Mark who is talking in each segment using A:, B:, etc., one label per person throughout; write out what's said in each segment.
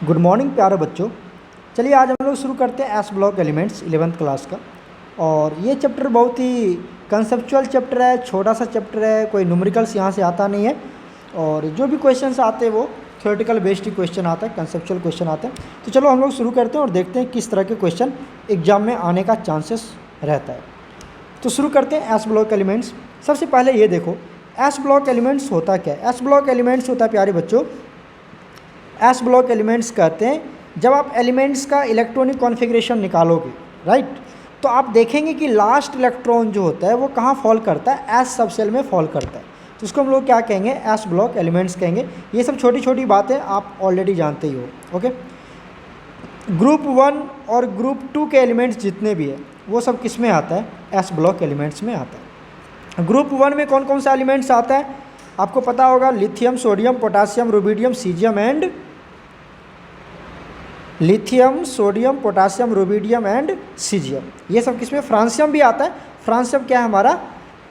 A: Good morning प्यारे बच्चों। चलिए आज हम लोग शुरू करते हैं S block elements 11th class का। और ये चैप्टर बहुत ही कंसेप्चुअल चैप्टर है, छोटा सा चैप्टर है, कोई न्यूमेरिकल्स यहाँ से आता नहीं है। और जो भी क्वेश्चंस आते हैं वो थ्योरेटिकल बेस्ड ही क्वेश्चन आता है, कंसेप्चुअल क्वेश्चन आते हैं। तो चलो हम लोग शुरू करते हैं और देखते हैं किस तरह के क्वेश्चन एग्जाम में आने का चांसेस रहता है। तो शुरू करते हैं एस ब्लॉक एलिमेंट्स। सबसे पहले ये देखो एस ब्लॉक एलिमेंट्स होता क्या है। एस ब्लॉक एलिमेंट्स होता है प्यारे बच्चों, एस ब्लॉक एलिमेंट्स कहते हैं जब आप एलिमेंट्स का इलेक्ट्रॉनिक कॉन्फ़िगरेशन निकालोगे, राइट, तो आप देखेंगे कि लास्ट इलेक्ट्रॉन जो होता है वो कहाँ फॉल करता है, एस सबसेल में फॉल करता है। तो उसको हम लोग क्या कहेंगे, एस ब्लॉक एलिमेंट्स कहेंगे। ये सब छोटी छोटी बातें आप ऑलरेडी जानते ही हो। ओके, ग्रुप 1 और ग्रुप 2 के एलिमेंट्स जितने भी है वो सब किस में आता है, एस ब्लॉक एलिमेंट्स में आता है। ग्रुप 1 में कौन कौन सा एलिमेंट्स आता है आपको पता होगा, lithium, sodium, potassium, rubidium, caesium and lithium, sodium, potassium, rubidium and caesium. ये सब किसमें, फ्रांसियम भी आता है। फ्रांसियम क्या है, हमारा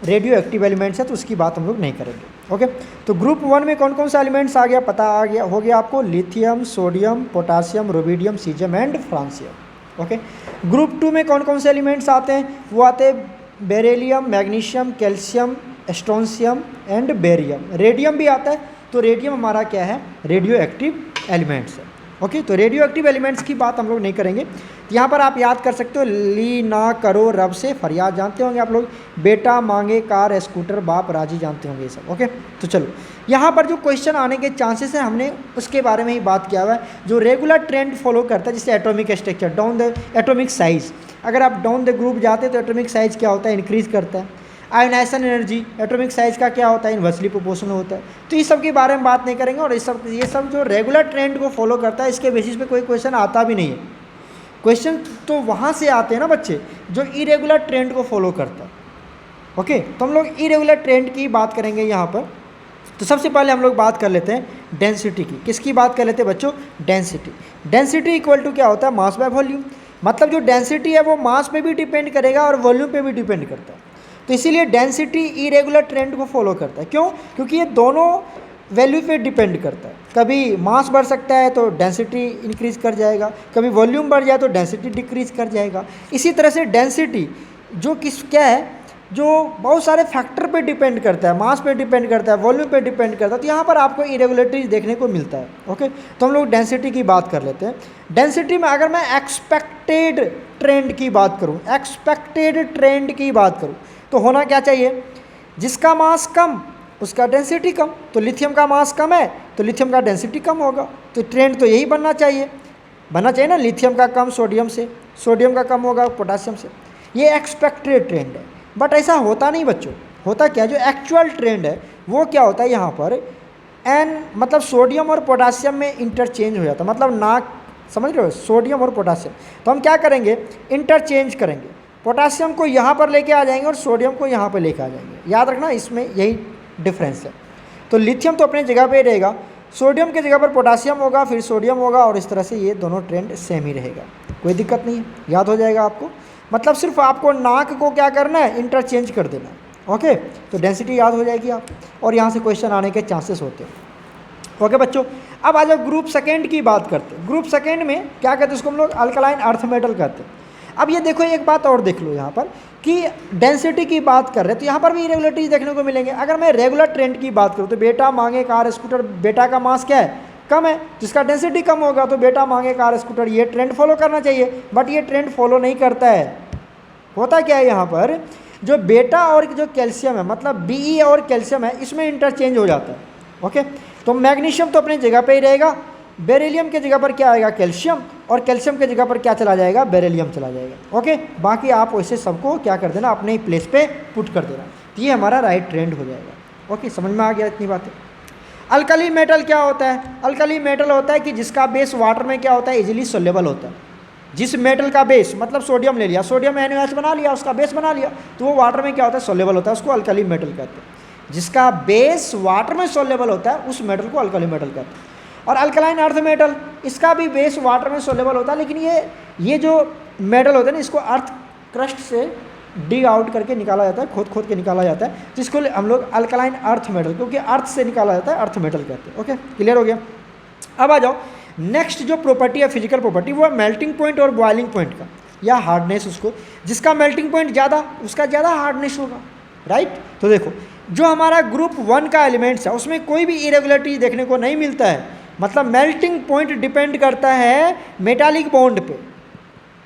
A: रेडियो एक्टिव एलिमेंट्स है, तो उसकी बात हम लोग नहीं करेंगे। ओके, तो ग्रुप 1 में कौन कौन सा एलिमेंट्स आ गया, पता आ गया हो गया आपको, lithium, sodium, potassium, rubidium, caesium and francium. Okay, group 2 में कौन कौन से एलिमेंट्स आते हैं, वो आते हैं beryllium, magnesium, calcium, strontium and barium. Radium भी आता है, तो रेडियम हमारा क्या है, रेडियो एक्टिव एलिमेंट्स है। ओके, तो रेडियो एक्टिव एलिमेंट्स की बात हम लोग नहीं करेंगे। तो यहाँ पर आप याद कर सकते हो, ली ना करो रब से फरियाद, जानते होंगे आप लोग, बेटा मांगे कार स्कूटर बाप राजी, जानते होंगे ये सब। ओके, तो चलो यहाँ पर जो क्वेश्चन आने के चांसेस हैं हमने उसके बारे में ही बात किया हुआ है। जो रेगुलर ट्रेंड फॉलो करता है, जैसे atomic structure, down the atomic size, अगर आप डाउन द ग्रुप जाते हैं तो एटॉमिक साइज क्या होता है, इंक्रीज करता है। आयोनाइजेशन एनर्जी एटॉमिक साइज का क्या होता है, इन्वर्सली प्रोपोर्शनल होता है। तो इस सब के बारे में बात नहीं करेंगे। और ये सब जो रेगुलर ट्रेंड को फॉलो करता है, इसके बेसिस पे कोई क्वेश्चन आता भी नहीं है। क्वेश्चन तो वहाँ से आते हैं ना बच्चे जो इरेगुलर ट्रेंड को फॉलो करता है। ओके, तो हम लोग इरेगुलर ट्रेंड की बात करेंगे यहाँ पर। तो सबसे पहले हम लोग बात कर लेते हैं डेंसिटी की। किसकी बात कर लेते हैं बच्चों, डेंसिटी। डेंसिटी इक्वल टू क्या होता है, मास बाय वॉल्यूम। मतलब जो डेंसिटी है वो मास पे भी डिपेंड करेगा और वॉल्यूम पे भी डिपेंड करता है। तो इसीलिए डेंसिटी इरेगुलर ट्रेंड को फॉलो करता है। क्यों, क्योंकि ये दोनों वैल्यू पे डिपेंड करता है। कभी मास बढ़ सकता है तो डेंसिटी इंक्रीज कर जाएगा, कभी वॉल्यूम बढ़ जाए तो डेंसिटी डिक्रीज कर जाएगा। इसी तरह से डेंसिटी जो क्या है, जो बहुत सारे फैक्टर पे डिपेंड करता है, मास पे डिपेंड करता है, वॉल्यूम पे डिपेंड करता है। तो यहाँ पर आपको इरेगुलरिटीज देखने को मिलता है। ओके, तो हम लोग डेंसिटी की बात कर लेते हैं। डेंसिटी में अगर मैं एक्सपेक्टेड ट्रेंड की बात करूँ, एक्सपेक्टेड ट्रेंड की बात करूँ, तो होना क्या चाहिए, जिसका मास कम उसका डेंसिटी कम। तो लिथियम का मास कम है तो लिथियम का डेंसिटी कम होगा। तो ट्रेंड तो यही बनना चाहिए ना, लिथियम का कम सोडियम से, सोडियम का कम होगा पोटासियम से। ये एक्सपेक्टेड ट्रेंड है, बट ऐसा होता नहीं बच्चों। होता क्या, जो एक्चुअल ट्रेंड है वो क्या होता है, यहाँ पर एन मतलब सोडियम और पोटासियम में इंटरचेंज हो जाता है। मतलब नाक, समझ रहे हो, सोडियम और पोटासियम। तो हम क्या करेंगे, इंटरचेंज करेंगे, पोटासियम को यहाँ पर लेके आ जाएंगे और सोडियम को यहाँ पर लेके आ जाएंगे। याद रखना, इसमें यही डिफरेंस है। तो लिथियम तो अपने जगह पे ही रहेगा, सोडियम की जगह पर पोटासियम होगा, फिर सोडियम होगा, और इस तरह से ये दोनों ट्रेंड सेम ही रहेगा, कोई दिक्कत नहीं है, याद हो जाएगा आपको। मतलब सिर्फ आपको नाक को क्या करना है, इंटरचेंज कर देना है। ओके, तो डेंसिटी याद हो जाएगी आप, और यहाँ से क्वेश्चन आने के चांसेस होते हैं। ओके बच्चों, अब आ जाओ ग्रुप सेकेंड की बात करते हैं। ग्रुप सेकेंड में क्या कहते हैं, उसको हम लोग अल्कलाइन अर्थ मेटल कहते हैं। अब ये देखो, एक बात और देख लो यहाँ पर कि डेंसिटी की बात कर रहे हैं तो यहाँ पर भी इरेगुलरिटीज देखने को मिलेंगे। अगर मैं रेगुलर ट्रेंड की बात करूँ तो बेटा मांगे कार स्कूटर, बेटा का मास क्या है, कम है, जिसका डेंसिटी कम होगा तो बेटा मांगे कार स्कूटर, ये ट्रेंड फॉलो करना चाहिए। बट ये ट्रेंड फॉलो नहीं करता है। होता क्या है, यहाँ पर जो बेटा और जो कैल्शियम है, मतलब Be और कैल्शियम है, इसमें इंटरचेंज हो जाता है। ओके, तो मैग्नीशियम तो अपनी जगह पे ही रहेगा, बेरिलियम के जगह पर क्या आएगा, कैल्शियम, और कैल्शियम के जगह पर क्या चला जाएगा, बेरिलियम चला जाएगा। ओके, बाकी आप वैसे सबको क्या कर देना, अपने ही प्लेस पे पुट कर देना, तो ये हमारा राइट ट्रेंड हो जाएगा। ओके, समझ में आ गया इतनी बातें। अल्कली मेटल क्या होता है, अल्कली मेटल होता है कि जिसका बेस वाटर में क्या होता है, इजीली सोल्युबल होता है। जिस मेटल का बेस, मतलब सोडियम ले लिया, सोडियम NaOH बना लिया, उसका बेस बना लिया, तो वो वाटर में क्या होता है, सोल्युबल होता है, उसको अल्कली मेटल कहते हैं। जिसका बेस वाटर में सोल्युबल होता है उस मेटल को अल्कली मेटल कहते हैं। और अल्कलाइन अर्थ मेटल, इसका भी बेस वाटर में सोल्युबल होता है, लेकिन ये जो मेटल होते हैं ना, इसको अर्थ क्रस्ट से डिग आउट करके निकाला जाता है, खोद के निकाला जाता है, जिसको हम लोग अल्कलाइन अर्थ मेटल, क्योंकि अर्थ से निकाला जाता है, अर्थ मेटल कहते हैं। ओके, क्लियर हो गया। अब आ जाओ, नेक्स्ट जो प्रॉपर्टी है फिजिकल प्रॉपर्टी वो है मेल्टिंग पॉइंट और बॉइलिंग पॉइंट का, या हार्डनेस उसको, जिसका मेल्टिंग पॉइंट ज़्यादा उसका ज़्यादा हार्डनेस होगा, राइट। तो देखो जो हमारा ग्रुप 1 का एलिमेंट्स है उसमें कोई भी इरेगुलरिटी देखने को नहीं मिलता है, मतलब मेल्टिंग पॉइंट डिपेंड करता है मेटालिक बॉन्ड पे।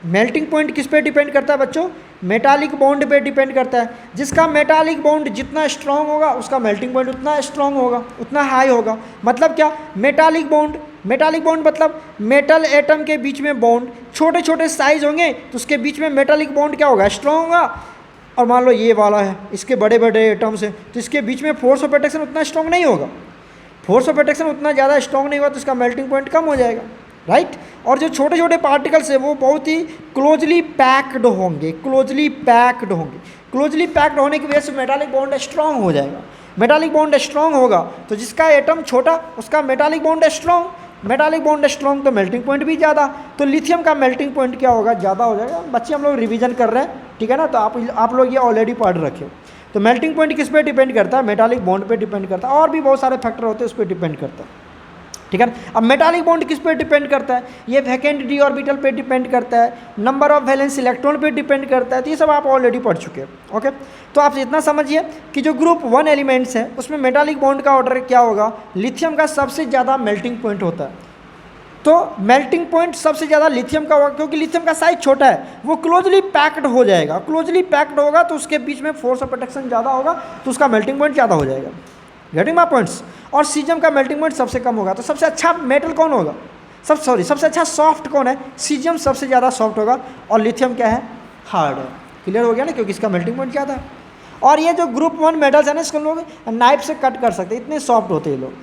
A: मेल्टिंग पॉइंट किस पे डिपेंड करता है बच्चों? मेटालिक बॉन्ड पे डिपेंड करता है। जिसका मेटालिक बॉन्ड जितना स्ट्रांग होगा उसका मेल्टिंग पॉइंट उतना स्ट्रांग होगा, उतना हाई होगा। मतलब क्या? मेटालिक बॉन्ड, मेटालिक बॉन्ड मतलब मेटल एटम के बीच में बॉन्ड, छोटे छोटे साइज होंगे तो उसके बीच में मेटालिक बॉन्ड क्या होगा? स्ट्रांग होगा। और मान लो ये वाला है, इसके बड़े बड़े एटम्स हैं तो इसके बीच में फोर्स ऑफ अट्रैक्शन उतना स्ट्रांग नहीं होगा, फोर्स ऑफ अट्रैक्शन उतना ज़्यादा स्ट्रांग नहीं होगा तो इसका मेल्टिंग पॉइंट कम हो जाएगा, राइट। और जो छोटे छोटे पार्टिकल्स है वो बहुत ही क्लोजली पैक्ड होंगे, क्लोजली पैक्ड होंगे। क्लोजली पैक्ड होने की वजह से मेटालिक बॉन्ड स्ट्रांग हो जाएगा। मेटालिक बॉन्ड स्ट्रांग होगा तो जिसका एटम छोटा उसका metallic bond strong, metallic bond strong तो मेल्टिंग पॉइंट भी ज़्यादा, तो लिथियम का मेल्टिंग पॉइंट क्या होगा? ज़्यादा हो जाएगा। बच्चे हम लोग रिवीजन कर रहे हैं, ठीक है ना, तो आप लोग ये ऑलरेडी पढ़ रखे हो। तो मेल्टिंग पॉइंट किस पे डिपेंड करता है? मेटालिक बॉन्ड पे डिपेंड करता है, और भी बहुत सारे फैक्टर होते हैं उस पर डिपेंड करता है, ठीक है। अब मेटालिक बॉन्ड किस पे डिपेंड करता है? ये वैकेंट डी ऑर्बिटल पे डिपेंड करता है, नंबर ऑफ वैलेंस इलेक्ट्रॉन पे डिपेंड करता है। तो ये सब आप ऑलरेडी पढ़ चुके हैं, ओके। तो आप इतना समझिए कि जो ग्रुप 1 एलिमेंट्स है उसमें मेटालिक बॉन्ड का ऑर्डर क्या होगा? लिथियम का सबसे ज़्यादा मेल्टिंग पॉइंट होता है। तो मेल्टिंग पॉइंट सबसे ज़्यादा लिथियम का होगा क्योंकि लिथियम का साइज छोटा है, वो क्लोजली पैक्ड हो जाएगा। क्लोजली पैक्ड होगा तो उसके बीच में फोर्स ऑफ अट्रैक्शन ज़्यादा होगा तो उसका मेल्टिंग पॉइंट ज़्यादा हो जाएगा। Getting my points. और सीजियम का मेल्टिंग पॉइंट सबसे कम होगा। तो सबसे अच्छा मेटल कौन होगा? सबसे अच्छा सॉफ्ट कौन है? सीजियम सबसे ज़्यादा सॉफ्ट होगा और लिथियम क्या है? हार्ड है। क्लियर हो गया ना, क्योंकि इसका मेल्टिंग पॉइंट ज़्यादा है। और ये जो ग्रुप 1 मेटल्स है ना इसको लोग नाइफ से कट कर सकते हैं, इतने सॉफ्ट होते हैं लोग,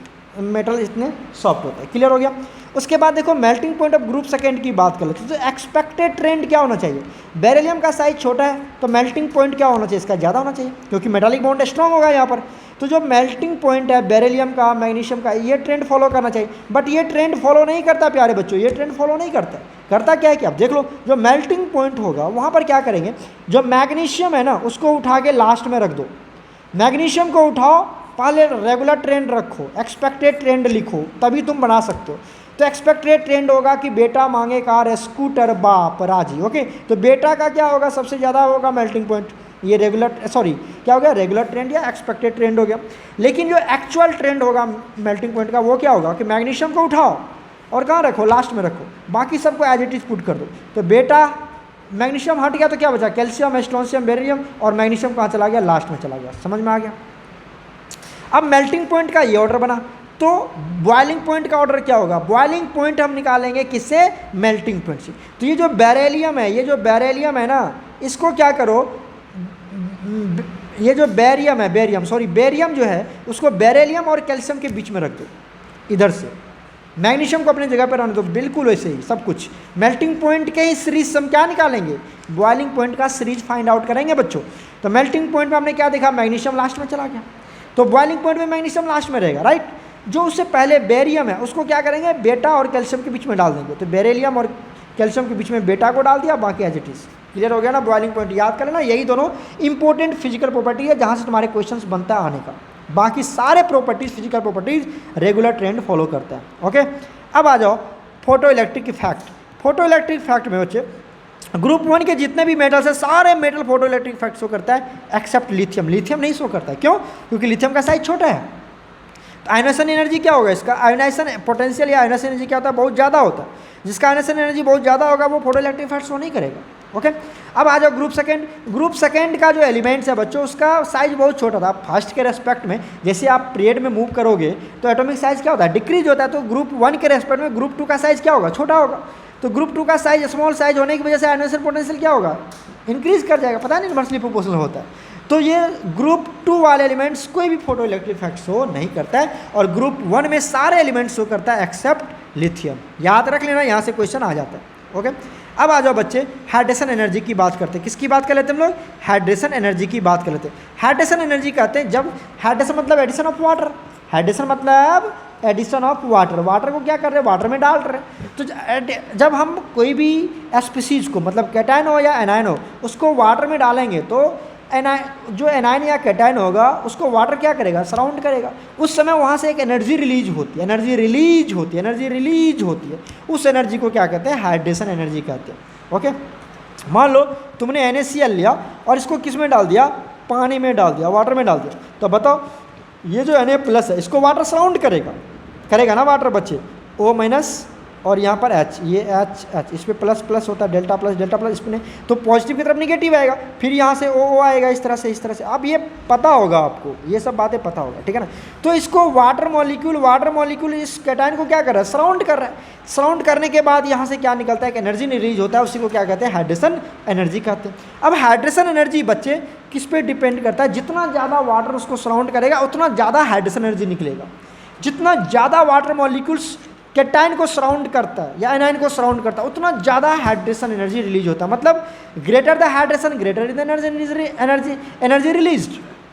A: मेटल इतने सॉफ्ट होता है। क्लियर हो गया। उसके बाद देखो melting point of group second की बात कर लेते हैं। तो एक्सपेक्टेड ट्रेंड क्या होना चाहिए? बेरिलियम का साइज छोटा है तो मेल्टिंग पॉइंट क्या होना चाहिए? इसका ज़्यादा होना चाहिए क्योंकि मेटालिक बॉन्ड स्ट्रांग होगा यहाँ पर। तो जो मेल्टिंग पॉइंट है बेरिलियम का, मैग्नीशियम का, ये ट्रेंड फॉलो करना चाहिए। बट ये ट्रेंड फॉलो नहीं करता प्यारे बच्चों, ये ट्रेंड फॉलो नहीं करता। करता क्या है कि आप देख लो, जो मेल्टिंग पॉइंट होगा वहाँ पर क्या करेंगे, जो मैग्नीशियम है ना उसको उठा के लास्ट में रख दो। मैग्नीशियम को उठाओ, पहले रेगुलर ट्रेंड रखो, एक्सपेक्टेड ट्रेंड लिखो, तभी तुम बना सकते हो। तो एक्सपेक्टेड ट्रेंड होगा कि बेटा मांगे कार स्कूटर बाप राजी, ओके। तो बेटा का क्या होगा? सबसे ज़्यादा होगा मेल्टिंग पॉइंट। ये क्या हो गया? रेगुलर ट्रेंड या एक्सपेक्टेड ट्रेंड हो गया। लेकिन जो एक्चुअल ट्रेंड होगा मेल्टिंग पॉइंट का वो क्या होगा कि मैग्नीशियम को उठाओ और कहाँ रखो? लास्ट में रखो, बाकी सबको एज इट इज पुट कर दो। तो बेटा मैग्नीशियम हट गया तो क्या बचा? कैल्शियम, स्ट्रोंशियम, बेरिलियम, और मैग्नीशियम कहाँ चला गया? लास्ट में चला गया। समझ में आ गया? अब मेल्टिंग पॉइंट का ये ऑर्डर बना, तो बॉइलिंग पॉइंट का ऑर्डर क्या होगा? बॉइलिंग पॉइंट हम निकालेंगे किससे? मेल्टिंग पॉइंट से। तो ये जो बेरिलियम है, ये जो बेरिलियम है ना, इसको क्या करो, ये जो बेरियम जो है उसको बेरिलियम और कैल्शियम के बीच में रख दो इधर से। मैग्नीशियम को अपनी जगह पर रहने दो, बिल्कुल वैसे ही सब कुछ। मेल्टिंग पॉइंट के ही सीरीज हम क्या निकालेंगे? बॉइलिंग पॉइंट का सीरीज फाइंड आउट करेंगे बच्चों। तो मेल्टिंग पॉइंट में हमने क्या देखा? मैग्नीशियम लास्ट में चला गया, तो बॉइलिंग पॉइंट में मैग्नीशियम लास्ट में रहेगा, राइट। जो उससे पहले बेरियम है उसको क्या करेंगे? बेटा और कैल्शियम के बीच में डाल देंगे। तो बेरिलियम और कैल्शियम के बीच में बेटा को डाल दिया, बाकी एज इट इज। क्लियर हो गया ना? बॉइलिंग पॉइंट याद कर लेना, यही दोनों इंपॉर्टेंट फिजिकल प्रॉपर्टी है जहाँ से तुम्हारे क्वेश्चंस बनता है आने का। बाकी सारे properties, physical properties regular trend follow करता है, ओके। अब आ जाओ photo electric effect. Photo electric effect में बच्चे ग्रुप 1 के जितने भी मेटल्स हैं सारे metal photo electric effect show करता है एक्सेप्ट लिथियम। लिथियम नहीं शो करता है, क्यों? क्योंकि लिथियम का साइज छोटा है। तो आयनाइजेशन एनर्जी क्या होगा इसका? आयनाइजेशन पोटेंशियल या आयनाइजेशन एनर्जी क्या होता है? बहुत ज़्यादा होता है। जिसका आयनाइजेशन एनर्जी बहुत ज़्यादा होगा वो फोटो इलेक्ट्रिक इफेक्ट शो नहीं करेगा, ओके। अब आ जाओ ग्रुप सेकंड। ग्रुप सेकंड का जो एलिमेंट्स है बच्चों उसका साइज बहुत छोटा था। फर्स्ट के रेस्पेक्ट में जैसे आप पीरियड में मूव करोगे तो एटॉमिक साइज क्या होता है? डिक्रीज होता है। तो ग्रुप 1 के रेस्पेक्ट में ग्रुप 2 का साइज क्या होगा? छोटा होगा। तो ग्रुप 2 का साइज स्मॉल साइज होने की वजह से आयनाइजेशन पोटेंशियल क्या होगा? इंक्रीज कर जाएगा। पता नहीं इनवर्सली प्रोपोर्शनल होता है। तो ये ग्रुप 2 वाले एलिमेंट्स कोई भी फोटो इलेक्ट्रिक इफेक्ट शो नहीं करता है, और ग्रुप 1 में सारे एलिमेंट्स शो करता है एक्सेप्ट लिथियम। याद रख लेना, यहाँ से क्वेश्चन आ जाता है, ओके। अब आ जाओ बच्चे हाइड्रेशन एनर्जी की बात करते हैं। किसकी बात कर लेते हैं हम लोग? हाइड्रेशन एनर्जी की बात कर लेते हैं। हाइड्रेशन एनर्जी कहते हैं जब हाइड्रेशन मतलब एडिशन ऑफ वाटर, हाइड्रेशन मतलब एडिशन ऑफ वाटर। वाटर को क्या कर रहे हैं? वाटर में डाल रहे हैं। तो जब हम कोई भी स्पीसीज को मतलब कैटायन हो या एनायन हो उसको वाटर में डालेंगे तो जो एनायन या कैटायन होगा उसको वाटर क्या करेगा, सराउंड करेगा। उस समय वहाँ से एक एनर्जी रिलीज होती है, एनर्जी रिलीज होती है। उस एनर्जी को क्या कहते हैं, हाइड्रेशन एनर्जी कहते हैं। ओके, मान लो तुमने NaCl लिया और इसको किस में डाल दिया, पानी में डाल दिया, वाटर में डाल दिया, तो बताओ ये जो Na+ है इसको वाटर सराउंड करेगा ना वाटर बच्चे, O- और यहाँ पर H, ये H इस पर प्लस होता है, डेल्टा प्लस इस पर नहीं, तो पॉजिटिव की तरफ निगेटिव आएगा, फिर यहाँ से O आएगा इस तरह से। अब ये पता होगा आपको, ये सब बातें पता होगा, ठीक है ना। तो इसको वाटर मॉलिक्यूल इस कैटायन को क्या कर रहा है, सराउंड कर रहा है। सराउंड करने के बाद यहाँ से क्या निकलता है, एक एनर्जी रिलीज होता है, उसी को क्या कहते हैं, हाइड्रेशन एनर्जी कहते हैं। अब हाइड्रेशन एनर्जी बच्चे किस पे डिपेंड करता है, जितना ज़्यादा वाटर उसको सराउंड करेगा उतना ज़्यादा हाइड्रेशन एनर्जी निकलेगा। जितना ज़्यादा वाटर मॉलिक्यूल्स कैटायन को सराउंड करता है या एनायन को सराउंड करता है उतना ज़्यादा हाइड्रेशन एनर्जी रिलीज होता है। मतलब greater the hydration greater the energy release.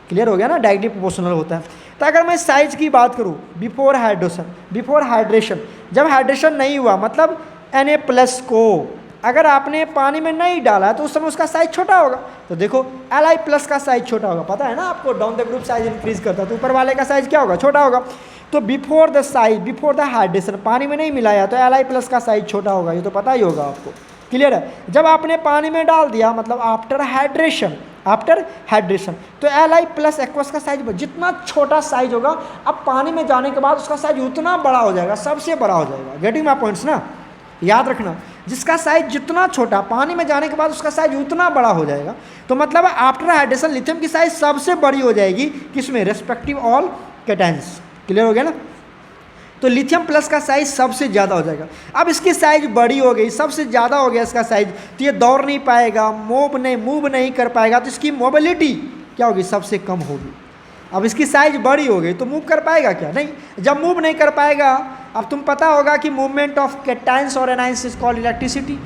A: Clear हो गया ना, डायरेक्टली प्रोपोर्शनल होता है। तो अगर मैं साइज की बात करूँ, बिफोर हाइड्रेशन, जब हाइड्रेशन नहीं हुआ, मतलब Na+ को अगर आपने पानी में नहीं डाला तो उस समय उसका साइज छोटा होगा। तो देखो Li+ का साइज छोटा होगा, पता है ना आपको, down the group size increase करता है, तो ऊपर वाले का साइज क्या होगा, छोटा होगा। तो बिफोर द हाइड्रेशन, पानी में नहीं मिलाया तो Li+ का साइज छोटा होगा, ये तो पता ही होगा आपको। क्लियर है। जब आपने पानी में डाल दिया, मतलब आफ्टर हाइड्रेशन, तो Li+ एक्वस का साइज जितना छोटा साइज होगा, अब पानी में जाने के बाद उसका साइज उतना बड़ा हो जाएगा, सबसे बड़ा हो जाएगा। गेटिंग माय पॉइंट्स ना, याद रखना, जिसका साइज जितना छोटा, पानी में जाने के बाद उसका साइज उतना बड़ा हो जाएगा। तो मतलब आफ्टर हाइड्रेशन लिथियम की साइज सबसे बड़ी हो जाएगी, किसमें, रेस्पेक्टिव ऑल कैटायंस। क्लियर हो गया ना। तो लिथियम प्लस का साइज सबसे ज़्यादा हो जाएगा। अब इसकी साइज बड़ी हो गई, सबसे ज़्यादा हो गया इसका साइज, तो ये दौड़ नहीं पाएगा, मूव नहीं कर पाएगा, तो इसकी मोबिलिटी क्या होगी, सबसे कम होगी। अब इसकी साइज बड़ी हो गई तो मूव कर पाएगा क्या, नहीं। जब मूव नहीं कर पाएगा, अब तुम पता होगा कि मूवमेंट ऑफ कैटायंस और एनायंस इज कॉल्ड इलेक्ट्रिसिटी।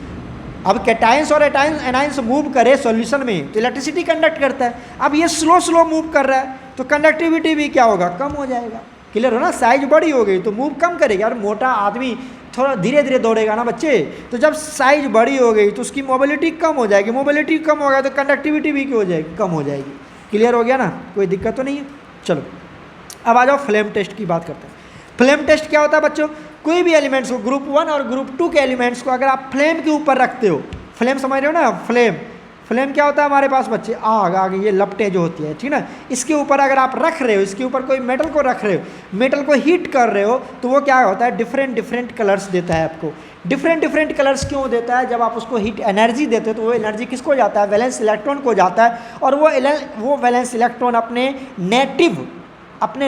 A: अब कैटायंस और एनायंस मूव करे सॉल्यूशन में तो इलेक्ट्रिसिटी कंडक्ट करता है। अब ये स्लो मूव कर रहा है तो कंडक्टिविटी भी क्या होगा, कम हो जाएगा। क्लियर हो ना, साइज बड़ी हो गई तो मूव कम करेगा। और मोटा आदमी थोड़ा धीरे धीरे दौड़ेगा ना बच्चे, तो जब साइज बड़ी हो गई तो उसकी मोबिलिटी कम हो जाएगी, मोबिलिटी कम हो गया तो कंडक्टिविटी भी क्या हो जाएगी, कम हो जाएगी। क्लियर हो गया ना, कोई दिक्कत तो नहीं है। चलो अब आ जाओ फ्लेम टेस्ट की बात करते हैं। फ्लेम टेस्ट क्या होता है बच्चों, कोई भी एलिमेंट्स को, ग्रुप 1 और ग्रुप 2 के एलिमेंट्स को अगर आप फ्लेम के ऊपर रखते हो, फ्लेम समझ रहे हो ना, फ्लेम क्या होता है हमारे पास बच्चे, आग ये लपटें जो होती है, ठीक ना, इसके ऊपर अगर आप रख रहे हो, इसके ऊपर कोई मेटल को रख रहे हो, मेटल को हीट कर रहे हो, तो वो क्या होता है, डिफरेंट कलर्स देता है आपको। डिफरेंट कलर्स क्यों देता है, जब आप उसको हीट एनर्जी देते हो तो वो एनर्जी किसको जाता है, वैलेंस इलेक्ट्रॉन को जाता है, और वो वैलेंस इलेक्ट्रॉन अपने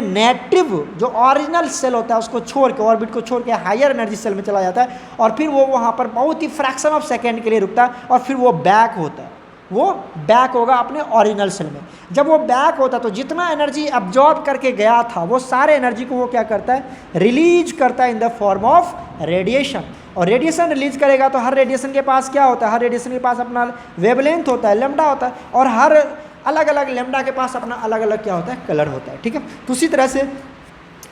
A: नेटिव जो ओरिजिनल सेल होता है उसको छोड़ के, ऑर्बिट को छोड़ के हायर एनर्जी सेल में चला जाता है, और फिर वो वहाँ पर बहुत ही फ्रैक्शन ऑफ सेकेंड के लिए रुकता है, और फिर वो बैक होता है, वो बैक होगा अपने ओरिजिनल सेल में। जब वो बैक होता है तो जितना एनर्जी अब्जॉर्ब करके गया था वो सारे एनर्जी को वो क्या करता है, रिलीज करता है in the form of radiation. और रेडिएशन रिलीज करेगा तो हर रेडिएशन के पास क्या होता है, हर रेडिएशन के पास अपना वेवलेंथ होता है, लैम्डा होता है, और हर अलग अलग लैम्डा के पास अपना अलग अलग क्या होता है, कलर होता है। ठीक है, तो उसी तरह से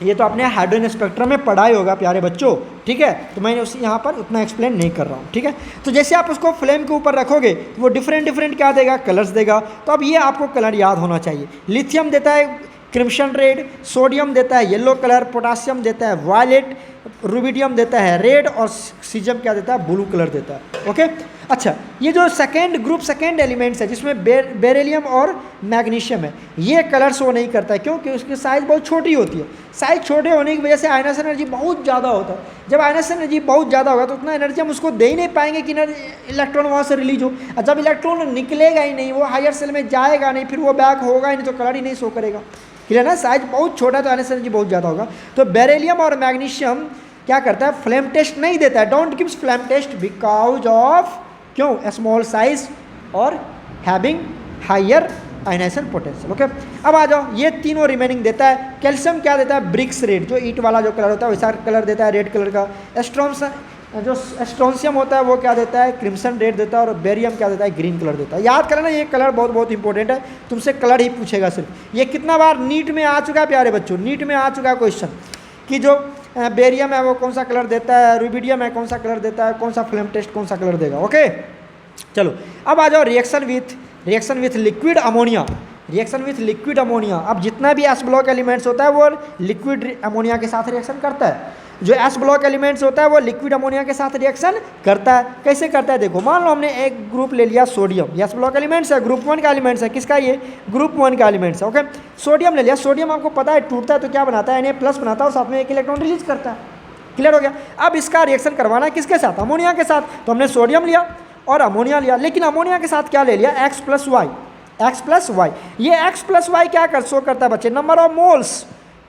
A: ये तो आपने हाइड्रोजन स्पेक्ट्रम में पढ़ा ही होगा प्यारे बच्चों, ठीक है, तो मैंने उसी यहाँ पर उतना एक्सप्लेन नहीं कर रहा हूँ। ठीक है, तो जैसे आप उसको फ्लेम के ऊपर रखोगे तो वो डिफरेंट क्या देगा, कलर्स देगा। तो अब ये आपको कलर याद होना चाहिए। लिथियम देता है क्रिम्सन रेड, सोडियम देता है येलो कलर, पोटासियम देता है वायलेट, रुबिडियम देता है रेड, और सीजियम क्या देता है, ब्लू कलर देता है। ओके, अच्छा, ये जो सेकेंड एलिमेंट्स है जिसमें बेरिलियम और मैग्नीशियम है, ये कलर शो नहीं करता है, क्योंकि उसकी साइज़ बहुत छोटी होती है। साइज़ छोटे होने की वजह से आयनाइजेशन एनर्जी बहुत ज़्यादा होता है। जब आयनाइजेशन एनर्जी बहुत ज़्यादा होगा तो उतना एनर्जी हम उसको दे ही नहीं पाएंगे कि इलेक्ट्रॉन वहाँ से रिलीज हो। और जब इलेक्ट्रॉन निकलेगा ही नहीं, वो हायर सेल में जाएगा नहीं, फिर वो बैक होगा ही नहीं, तो कलर ही नहीं शो करेगा। क्लियर ना, साइज बहुत छोटा तो आयनाइजेशन एनर्जी बहुत ज़्यादा होगा। तो बेरिलियम और मैग्नीशियम क्या करता है, फ्लेम टेस्ट नहीं देता है, don't gives flame test because of, क्यों, स्मॉल साइज और having higher ionization potential. Okay, अब आ जाओ, ये तीनों रिमेनिंग देता है। कैल्शियम क्या देता है, ब्रिक्स रेड, जो ईट वाला जो कलर होता है वैसा कलर देता है, रेड कलर का। स्ट्रोंसियम होता है वो क्या देता है, क्रिम्सन रेड देता है, और बेरियम क्या देता है, ग्रीन कलर देता है। याद करना, ये कलर बहुत इंपॉर्टेंट है, तुमसे कलर ही पूछेगा सिर्फ। ये कितना बार नीट में आ चुका है प्यारे बच्चों, नीट में आ चुका है क्वेश्चन कि जो बेरियम है वो कौन सा कलर देता है, रुबिडियम है कौन सा कलर देता है, कौन सा फ्लेम टेस्ट कौन सा कलर देगा। ओके, चलो अब आ जाओ reaction with reaction with liquid ammonia, reaction with liquid ammonia. अब जितना भी एस ब्लॉक एलिमेंट्स होता है वो लिक्विड अमोनिया के साथ रिएक्शन करता है। जो एस ब्लॉक एलिमेंट्स होता है वो लिक्विड अमोनिया के साथ रिएक्शन करता है। कैसे करता है देखो, मान लो हमने एक ग्रुप ले लिया सोडियम, एस ब्लॉक एलिमेंट्स है, ग्रुप 1 का एलिमेंट्स है, किसका ये ग्रुप 1 का एलिमेंट्स है। ओके, सोडियम ले लिया, सोडियम आपको पता है टूटता है तो क्या बनाता है, Na+ बनाता है और साथ में एक इलेक्ट्रॉन रिलीज करता है। क्लियर हो गया। अब इसका रिएक्शन करवाना है किसके साथ, अमोनिया के साथ। तो हमने सोडियम लिया और अमोनिया लिया, लेकिन अमोनिया के साथ क्या ले लिया, X+Y, X+Y। ये X+Y क्या कर शो करता है बच्चे, number of moles,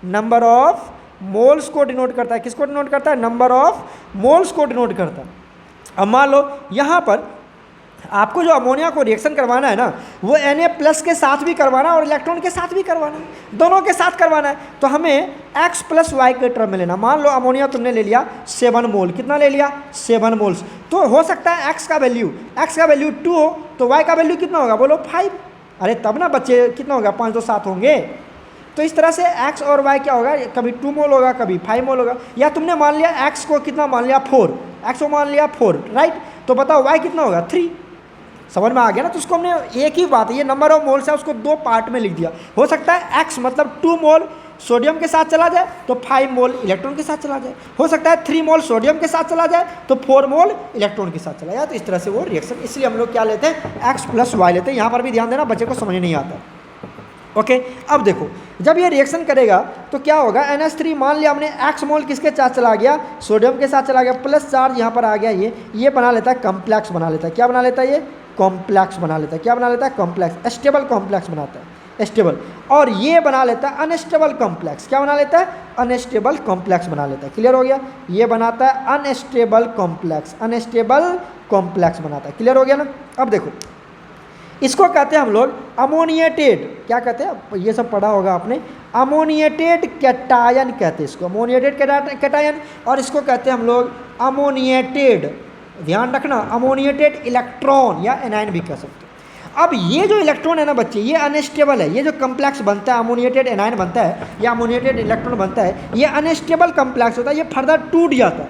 A: number of moles को डिनोट करता है। किसको डिनोट करता है, नंबर ऑफ मोल्स को डिनोट करता है। अब मान लो यहाँ पर आपको जो अमोनिया को रिएक्शन करवाना है ना, वो Na+ के साथ भी करवाना है और इलेक्ट्रॉन के साथ भी करवाना है, दोनों के साथ करवाना है। तो हमें X+Y के टर्म में लेना। मान लो अमोनिया तुमने ले लिया 7 मोल, कितना ले लिया 7 मोल्स। तो हो सकता है X का वैल्यू 2 हो तो Y का वैल्यू कितना होगा, बोलो 5। अरे तब ना बच्चे, कितना होगा, 5 2 7 होंगे। तो इस तरह से X और Y क्या होगा, कभी 2 मोल होगा, कभी 5 मोल होगा। या तुमने मान लिया X को कितना मान लिया 4, X को मान लिया 4, राइट। तो बताओ Y कितना होगा 3। समझ में आ गया ना। तो उसको हमने एक ही बात है, ये नंबर ऑफ मोल्स है, उसको 2 पार्ट में लिख दिया। हो सकता है X मतलब 2 मोल सोडियम के साथ चला जाए तो 5 मोल इलेक्ट्रॉन के साथ चला जाए। हो सकता है 3 मोल सोडियम के साथ चला जाए तो 4 मोल इलेक्ट्रॉन के साथ चला जाए। तो इस तरह से वो रिएक्शन, इसलिए हम लोग क्या लेते हैं, X+Y लेते हैं। यहाँ पर भी ध्यान देना, बच्चे को समझ नहीं आता। ओके, अब देखो जब ये रिएक्शन करेगा तो क्या होगा, NH3 मान लिया हमने X मोल किसके साथ चला गया, सोडियम के साथ चला गया, प्लस चार्ज यहाँ पर आ गया, ये बना लेता है कॉम्प्लेक्स बना लेता है। क्या बना लेता है, ये कॉम्प्लेक्स बना लेता है। क्या बना लेता है, कॉम्प्लेक्स, स्टेबल कॉम्प्लेक्स बनाता है, स्टेबल। और ये बना लेता है अनस्टेबल कॉम्प्लेक्स। क्या बना लेता है, अनस्टेबल कॉम्प्लेक्स बना लेता है। क्लियर हो गया। ये बनाता है अनस्टेबल कॉम्प्लेक्स, अनस्टेबल कॉम्प्लेक्स बनाता है। क्लियर हो गया ना। अब देखो इसको कहते हैं हम लोग अमोनिएटेड, क्या कहते हैं, ये सब पढ़ा होगा आपने, अमोनिएटेड कैटायन कहते हैं इसको, अमोनिएटेड कैटायन। और इसको कहते हैं हम लोग अमोनिएटेड, ध्यान रखना, अमोनिएटेड इलेक्ट्रॉन या एनायन भी कह सकते हैं। अब ये जो इलेक्ट्रॉन है ना बच्चे, ये अनस्टेबल है। ये जो कम्प्लेक्स बनता है, अमोनिएटेड एनायन बनता है या अमोनिएटेड इलेक्ट्रॉन बनता है, ये अनस्टेबल कम्प्लेक्स होता है। ये फर्दर टूट जाता है,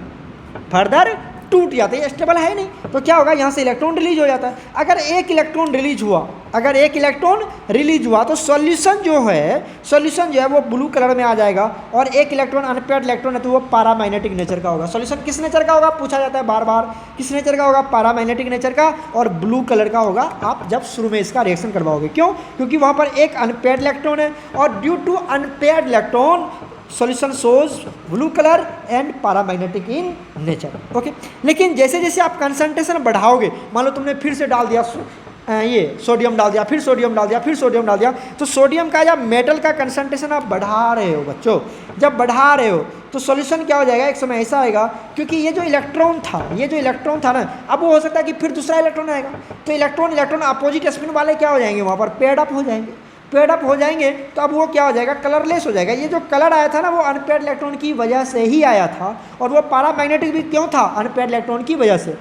A: फर्दर टूट जाता है, ये स्टेबल है ही नहीं। तो क्या होगा, यहाँ से इलेक्ट्रॉन रिलीज हो जाता है। अगर एक इलेक्ट्रॉन रिलीज हुआ, अगर एक इलेक्ट्रॉन रिलीज हुआ तो सॉल्यूशन जो है वो ब्लू कलर में आ जाएगा। और एक इलेक्ट्रॉन अनपेयर्ड इलेक्ट्रॉन है तो वो पैरामैग्नेटिक नेचर का होगा। सॉल्यूशन किस नेचर का होगा, पूछा जाता है बार बार, किस नेचर का होगा, पैरामैग्नेटिक नेचर का, और ब्लू कलर का होगा आप जब शुरू में इसका रिएक्शन करवाओगे। क्यों, क्योंकि वहाँ पर एक अनपेयर्ड इलेक्ट्रॉन है और due to unpaired electron solution shows blue colour and paramagnetic in nature. Okay, लेकिन जैसे जैसे आप कंसंट्रेशन बढ़ाओगे, मान लो तुमने फिर से डाल दिया ये सोडियम डाल दिया, फिर सोडियम डाल दिया, फिर सोडियम डाल दिया, तो सोडियम का या मेटल का कंसंट्रेशन आप बढ़ा रहे हो बच्चों। जब बढ़ा रहे हो तो सॉल्यूशन क्या हो जाएगा, एक समय ऐसा आएगा, क्योंकि ये जो इलेक्ट्रॉन था ना, अब वो हो सकता है कि फिर दूसरा इलेक्ट्रॉन आएगा। तो इलेक्ट्रॉन अपोजिट स्पिन वाले क्या हो जाएंगे, वहाँ पर पेयर्ड अप हो जाएंगे। पेयर्ड अप हो जाएंगे तो अब वो क्या हो जाएगा, कलरलेस हो जाएगा। ये जो कलर आया था ना, वो अनपेयर्ड इलेक्ट्रॉन की वजह से ही आया था। और वो पैरामैग्नेटिक भी क्यों था, अनपेयर्ड इलेक्ट्रॉन की वजह से।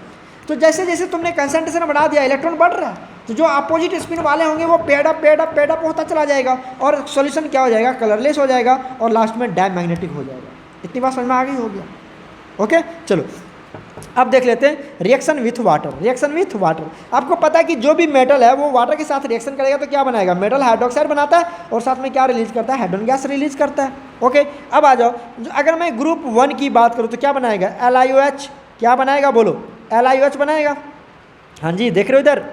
A: तो जैसे जैसे तुमने कंसंट्रेशन बढ़ा दिया, इलेक्ट्रॉन बढ़ रहा है, तो जो अपोजिट स्पिन वाले होंगे वो पेयर्ड अप होता चला जाएगा और सॉल्यूशन क्या हो जाएगा, कलरलेस हो जाएगा और लास्ट में डायमैग्नेटिक हो जाएगा। इतनी बात समझ में आ गई, हो गया। ओके, चलो अब देख लेते हैं reaction with water. Reaction with water, आपको पता है कि जो भी मेटल है वो वाटर के साथ रिएक्शन करेगा तो क्या बनाएगा, मेटल हाइड्रोक्साइड बनाता है और साथ में क्या रिलीज करता है, हाइड्रोजन गैस रिलीज करता है। ओके, अब आ जाओ, अगर मैं ग्रुप 1 की बात करूँ तो क्या बनाएगा, LiOH। क्या बनाएगा, बोलो, LiOH बनाएगा। हाँ जी, देख रहे हो इधर,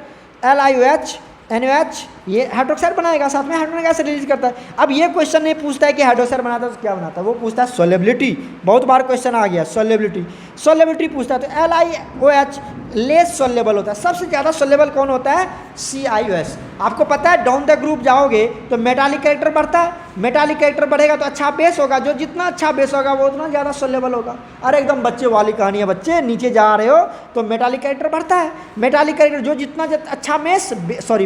A: LiOH NaOH, ये हाइड्रोक्साइड बनाएगा, साथ में हाइड्रोजन गैस रिलीज करता है। अब ये क्वेश्चन नहीं पूछता है कि हाइड्रोक्साइड बनाता है तो क्या बनाता है, वो पूछता है सोलेबिलिटी। बहुत बार क्वेश्चन आ गया, सोलेबिलिटी पूछता है। तो LiOH लेस सोलेबल होता है। सबसे ज़्यादा सोलेबल कौन होता है, CiOH। आपको पता है डाउन द ग्रुप जाओगे तो मेटालिक कैरेक्टर बढ़ता है, मेटालिक कैरेक्टर बढ़ेगा तो अच्छा बेस होगा, जो जितना अच्छा बेस होगा वो उतना ज़्यादा सोलेबल होगा। अरे एकदम बच्चे वाली कहानी है बच्चे, नीचे जा रहे हो तो मेटालिक कैरेक्टर बढ़ता है। मेटालिक कैरेक्टर जो जितना अच्छा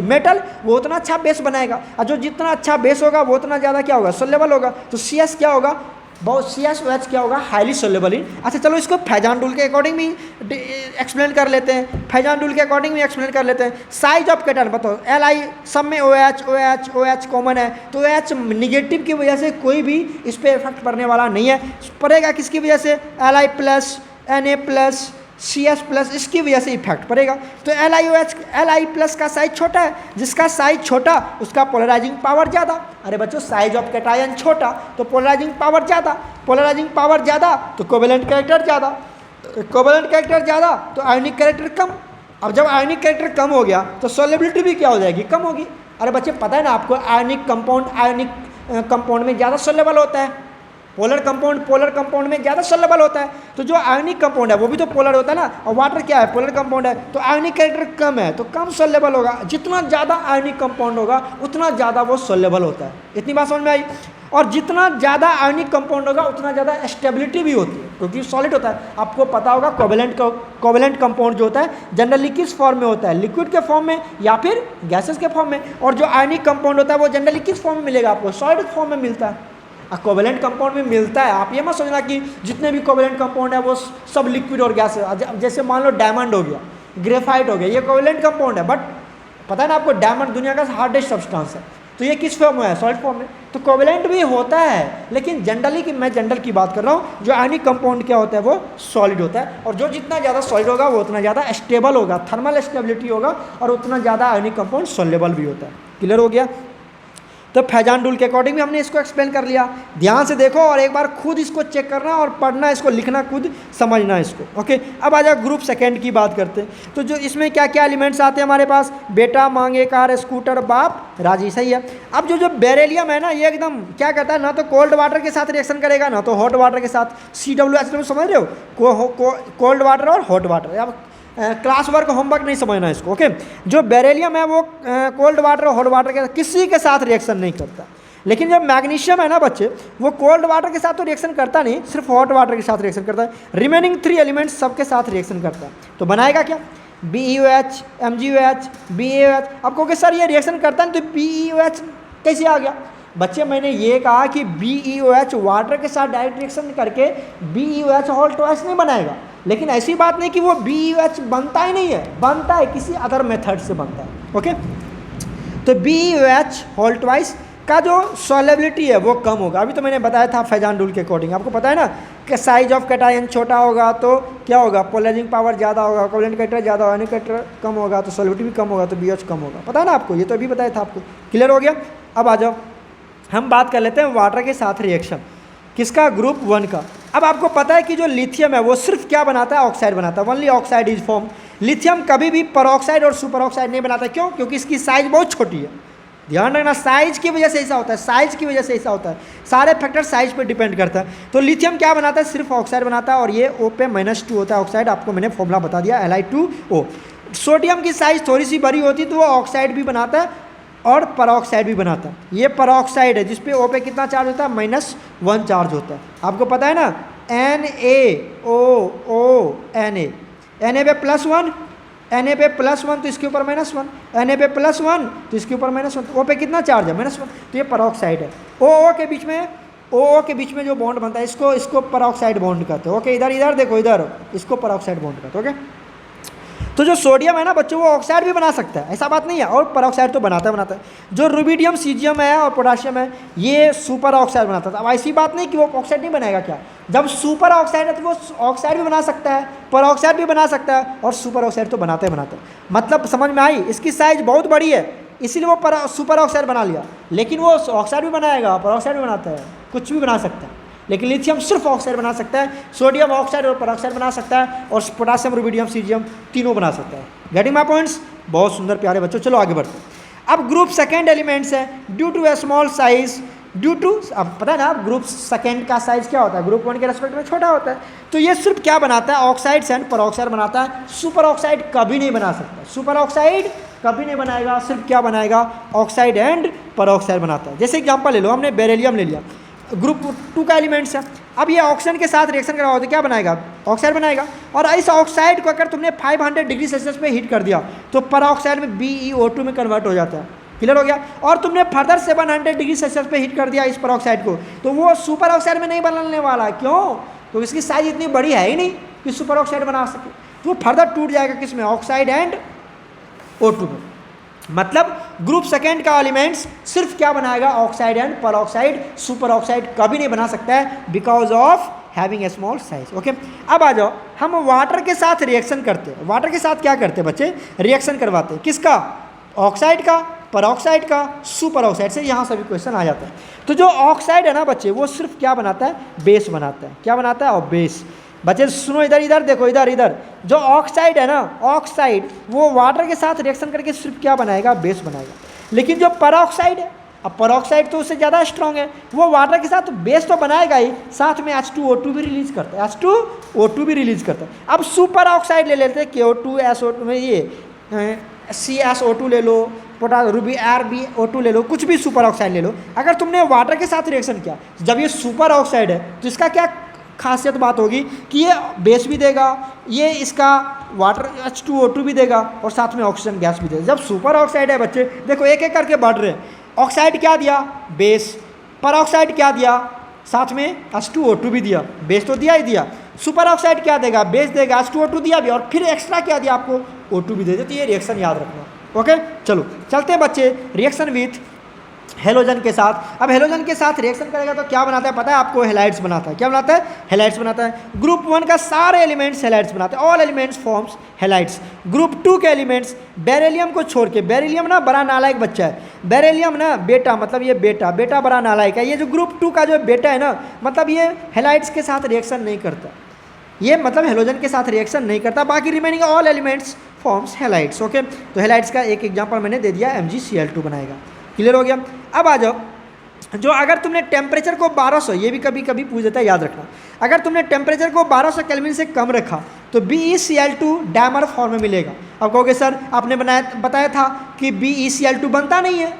A: मेटल वो उतना अच्छा बेस बनाएगा, और जो जितना अच्छा बेस होगा वो उतना ज़्यादा क्या होगा, सोलेबल होगा। तो CS क्या होगा, बहुत CSOH क्या होगा, हाईली सोलेबल इन। अच्छा चलो इसको फैजान रूल के अकॉर्डिंग भी एक्सप्लेन कर लेते हैं, फैजान रूल के अकॉर्डिंग भी एक्सप्लेन कर लेते हैं। साइज ऑफ कैटायन बताओ, Li सब में OH कॉमन है, तो OH निगेटिव की वजह से कोई भी इस पर इफेक्ट पड़ने वाला नहीं है। पड़ेगा किसकी वजह से, Li+, Na+, CS प्लस इसकी वजह से इफेक्ट पड़ेगा। तो Li प्लस का साइज छोटा है, जिसका साइज छोटा उसका पोलराइजिंग पावर ज़्यादा। अरे बच्चों साइज ऑफ कैटायन छोटा तो पोलराइजिंग पावर ज़्यादा, पोलराइजिंग पावर ज़्यादा तो कोवेलेंट कैरेक्टर ज़्यादा, कोवेलेंट कैरेक्टर ज़्यादा तो आयनिक कैरेक्टर कम। अब जब आयनिक कैरेक्टर कम हो गया तो सॉल्युबिलिटी भी क्या हो जाएगी, कम होगी। अरे बच्चे पता है ना आपको, आयनिक कंपाउंड में ज़्यादा सॉल्युबल होता है, पोलर कंपाउंड में ज़्यादा सॉल्युबल होता है। तो जो आयनिक कंपाउंड है वो भी तो पोलर होता है ना, और वाटर क्या है, पोलर कंपाउंड है। तो आयनिक कैरेक्टर कम है तो कम सॉल्युबल होगा। जितना ज़्यादा आयनिक कंपाउंड होगा उतना ज़्यादा वो सॉल्युबल होता है। इतनी बात समझ में आई। और जितना ज़्यादा आयनिक कंपाउंड होगा उतना ज़्यादा स्टेबिलिटी भी होती है, क्योंकि सॉलिड होता है। आपको पता होगा कोवेलेंट कंपाउंड जो होता है जनरली किस फॉर्म में होता है, लिक्विड के फॉर्म में या फिर गैसेस के फॉर्म में। और जो आयनिक कंपाउंड होता है वो जनरली किस फॉर्म में मिलेगा आपको, सॉलिड फॉर्म में मिलता है। कोवेलेंट कंपाउंड में मिलता है। आप ये मत सोचना कि जितने भी कोवेलेंट कंपाउंड है वो सब लिक्विड और गैस है। जैसे मान लो डायमंड हो गया, ग्रेफाइट हो गया, ये कोवेलेंट कंपाउंड है, बट पता है ना आपको डायमंड दुनिया का हार्डेस्ट सब्सटेंस है। तो ये किस फॉर्म में है, सॉलिड फॉर्म में। तो कोवेलेंट भी होता है, लेकिन जनरली कि मैं जनरल की बात कर रहा हूँ, जो आयनिक कंपाउंड क्या होता है वो सॉलिड होता है। और जो जितना ज़्यादा सॉलिड होगा वो उतना ज़्यादा स्टेबल होगा, थर्मल स्टेबिलिटी होगा, और उतना ज़्यादा आयनिक कंपाउंड सॉल्युबल भी होता है। क्लियर हो गया। तो फैजान रूल के अकॉर्डिंग भी हमने इसको एक्सप्लेन कर लिया। ध्यान से देखो और एक बार खुद इसको चेक करना और पढ़ना, इसको लिखना, खुद समझना इसको। ओके, अब आ जाओ ग्रुप सेकंड की बात करते हैं। तो जो इसमें क्या क्या एलिमेंट्स आते हैं हमारे पास, बेटा मांगे कार, स्कूटर, बाप राजी, सही है। अब जो बेरेलियम है ना, ये एकदम क्या कहता है, ना तो कोल्ड वाटर के साथ रिएक्शन करेगा ना तो हॉट वाटर के साथ। COH समझ रहे हो, कोल्ड वाटर और हॉट वाटर। अब क्लास वर्क होमवर्क नहीं समझना इसको। ओके, जो बेरेलियम है वो कोल्ड वाटर और हॉट वाटर के किसी के साथ रिएक्शन नहीं करता। लेकिन जब मैग्नीशियम है ना बच्चे, वो कोल्ड वाटर के साथ तो रिएक्शन करता नहीं, सिर्फ हॉट वाटर के साथ रिएक्शन करता है। रिमेनिंग 3 एलिमेंट्स सबके साथ रिएक्शन करता है। तो बनाएगा क्या, BeOH, MgOH, BaOH। अब कहोगे सर ये रिएक्शन करता है तो BeOH कैसे आ गया। बच्चे मैंने ये कहा कि BeOH वाटर के साथ डायरेक्ट रिएक्शन करके BeOH हॉट नहीं बनाएगा। लेकिन ऐसी बात नहीं कि वो BeOH बनता ही नहीं है, बनता है, किसी अदर मेथड से बनता है। ओके, तो BeOH हॉट का जो सॉल्युबिलिटी है वो कम होगा। अभी तो मैंने बताया था फैजान रूल के अकॉर्डिंग, आपको पता है ना कि साइज ऑफ कैटायन छोटा होगा तो क्या होगा, पोलराइजिंग पावर ज़्यादा होगा, कोवेलेंट कैरेक्टर ज़्यादा होगा, आयनिक कैरेक्टर कम होगा तो सॉल्युबिलिटी भी कम होगा, तो BeOH कम होगा। पता है ना आपको, ये तो अभी बताया था आपको। क्लियर हो गया। अब आ जाओ हम बात कर लेते हैं वाटर के साथ रिएक्शन किसका, ग्रुप 1 का। अब आपको पता है कि जो लिथियम है वो सिर्फ क्या बनाता है, ऑक्साइड बनाता है। Only oxide is form. Lithium कभी भी परऑक्साइड और सुपर ऑक्साइड नहीं बनाता। क्यों, क्योंकि इसकी साइज बहुत छोटी है। ध्यान रखना, साइज की वजह से ऐसा होता है, साइज की वजह से ऐसा होता है। सारे फैक्टर साइज पर डिपेंड करता है। तो लिथियम क्या बनाता है, सिर्फ ऑक्साइड बनाता है, और ये O पे -2 होता है ऑक्साइड। आपको मैंने फॉर्मूला बता दिया, Li2O। सोडियम की साइज थोड़ी सी बड़ी होती है तो वो ऑक्साइड भी बनाता है और परऑक्साइड भी बनाता है। ये परऑक्साइड है जिसपे O पे कितना चार्ज होता है, -1 चार्ज होता है। आपको पता है ना, NaOO Na पे +1, Na पे +1 तो इसके ऊपर -1, Na पे +1 तो इसके ऊपर -1, O पे कितना चार्ज है, -1। तो ये परऑक्साइड है। OO के बीच में जो बॉन्ड बनता है इसको परऑक्साइड बॉन्ड कहते हैं। ओके, इधर देखो, इधर इसको परऑक्साइड बॉन्ड कहते हैं। ओके, तो जो सोडियम है ना बच्चों, वो ऑक्साइड भी बना सकता है, ऐसा बात नहीं है, और परऑक्साइड तो बनाता है। जो रुबिडियम, सीजियम है और पोटाशियम है, ये सुपर ऑक्साइड बनाता है। अब ऐसी बात नहीं कि वो ऑक्साइड नहीं बनाएगा। क्या, जब सुपर ऑक्साइड है तो वो ऑक्साइड भी बना सकता है, परऑक्साइड भी बना सकता है, और सुपर ऑक्साइड तो बनाते हैं। मतलब समझ में आई, इसकी साइज बहुत बड़ी है इसीलिए वो सुपर ऑक्साइड बना लिया। लेकिन वो ऑक्साइड भी बनाएगा, परऑक्साइड भी बनाता है, कुछ भी बना सकता है। लेकिन लिथियम सिर्फ ऑक्साइड बना सकता है, सोडियम ऑक्साइड और परऑक्साइड बना सकता है, और पोटासियम, रुबिडियम, सीजियम तीनों बना सकता है। Getting my points. बहुत सुंदर प्यारे बच्चों, चलो आगे बढ़ते हैं। अब ग्रुप सेकंड एलिमेंट्स है, due to a small size, due to, अब पता है ना ग्रुप सेकंड का साइज क्या होता है, ग्रुप 1 के रेस्पेक्ट में छोटा होता है। तो ये सिर्फ क्या बनाता है, ऑक्साइड्स एंड परऑक्साइड बनाता है। सुपर ऑक्साइड कभी नहीं बना सकता, सुपर ऑक्साइड कभी नहीं बनाएगा, सिर्फ क्या बनाएगा, ऑक्साइड एंड परऑक्साइड बनाता है। जैसे एग्जाम्पल ले लो, हमने बेरिलियम ले लिया, ग्रुप 2 का एलिमेंट्स है। अब ये ऑक्सीजन के साथ रिएक्शन करा हो तो क्या बनाएगा, ऑक्साइड बनाएगा। और इस ऑक्साइड को अगर तुमने 500 डिग्री सेल्सियस पे हीट कर दिया तो परऑक्साइड में BeO2 में कन्वर्ट हो जाता है। क्लियर हो गया। और तुमने फर्दर 700 डिग्री सेल्सियस पे हीट कर दिया इस परऑक्साइड को, तो वो सुपर ऑक्साइड में नहीं बनने वाला। क्यों, तो इसकी साइज इतनी बड़ी है ही नहीं कि सुपर ऑक्साइड बना सके, तो वो फर्दर टूट जाएगा किसमें, ऑक्साइड एंड O2 में। मतलब ग्रुप सेकंड का एलिमेंट्स सिर्फ क्या बनाएगा, oxide and peroxide, super oxide कभी नहीं बना सकता है, because of having a small size. Okay, अब आ जाओ, हम वाटर के साथ रिएक्शन करते हैं। वाटर के साथ क्या करते हैं बच्चे? रिएक्शन करवाते हैं। किसका? ऑक्साइड का, परऑक्साइड का, सुपर ऑक्साइड से। यहाँ सभी क्वेश्चन आ जाते हैं। तो जो ऑक्साइड है ना बच्चे, वो सिर्फ क्या बनाता है? बेस बनाता है। क्या बनाता है? और बेस। बच्चे सुनो, इधर इधर देखो, इधर इधर। जो ऑक्साइड है ना, ऑक्साइड वो वाटर के साथ रिएक्शन करके सिर्फ क्या बनाएगा? बेस बनाएगा। लेकिन जो परऑक्साइड है, अब परऑक्साइड तो उससे ज़्यादा स्ट्रॉन्ग है, वो वाटर के साथ बेस तो बनाएगा ही, साथ में H2O2 भी रिलीज करता है। H2O2 भी रिलीज करता है। अब सुपर ऑक्साइड ले लेते हैं, KO2 SO2 में ये CSO2 ले लो, RbO2 ले लो, कुछ भी सुपर ऑक्साइड ले लो। अगर तुमने वाटर के साथ रिएक्शन किया, जब ये सुपर ऑक्साइड है तो इसका क्या खासियत बात होगी कि ये बेस भी देगा, ये इसका वाटर H2O2 भी देगा और साथ में ऑक्सीजन गैस भी देगा। जब सुपर ऑक्साइड है बच्चे, देखो एक एक करके बढ़ रहे हैं। ऑक्साइड क्या दिया? बेस। परऑक्साइड क्या दिया? साथ में H2O2 भी दिया। बेस तो दिया ही दिया। सुपर ऑक्साइड क्या देगा? बेस देगा, H2O2 दिया भी, और फिर एक्स्ट्रा क्या दिया आपको? O2 भी दे दे। तो ये रिएक्शन याद रखना। ओके, चलो चलते हैं बच्चे रिएक्शन विथ हेलोजन के साथ। अब हेलोजन के साथ रिएक्शन करेगा तो क्या बनाता है पता है आपको? हैलाइड्स बनाता है। क्या बनाता है? हैलाइड्स बनाता है। ग्रुप 1 का सारे एलिमेंट्स हैलाइड्स बनाते हैं। All elements forms halides. Group 2 के एलिमेंट्स, बेरिलियम को छोड़ के, बेरिलियम ना बड़ा नालायक बच्चा है, बेरिलियम ना बेटा, मतलब ये बेटा, बेटा बड़ा नालायक है। ये जो ग्रुप 2 का जो बेटा है ना, मतलब ये हैलाइड्स के साथ रिएक्शन नहीं करता, ये मतलब हेलोजन के साथ रिएक्शन नहीं करता। बाकी remaining all elements forms halides. Okay, तो हैलाइड्स का एक एग्जांपल मैंने दे दिया, MgCl2 बनाएगा। क्लियर हो गया? अब आ जाओ, जो अगर तुमने टेम्परेचर को 1200, ये भी कभी कभी पूछ देता है, याद रखना, अगर तुमने टेम्परेचर को 1200 केल्विन से कम रखा तो BeCl2 डैमर फॉर्म में मिलेगा। अब कहोगे सर आपने बताया था कि BeCl2 बनता नहीं है।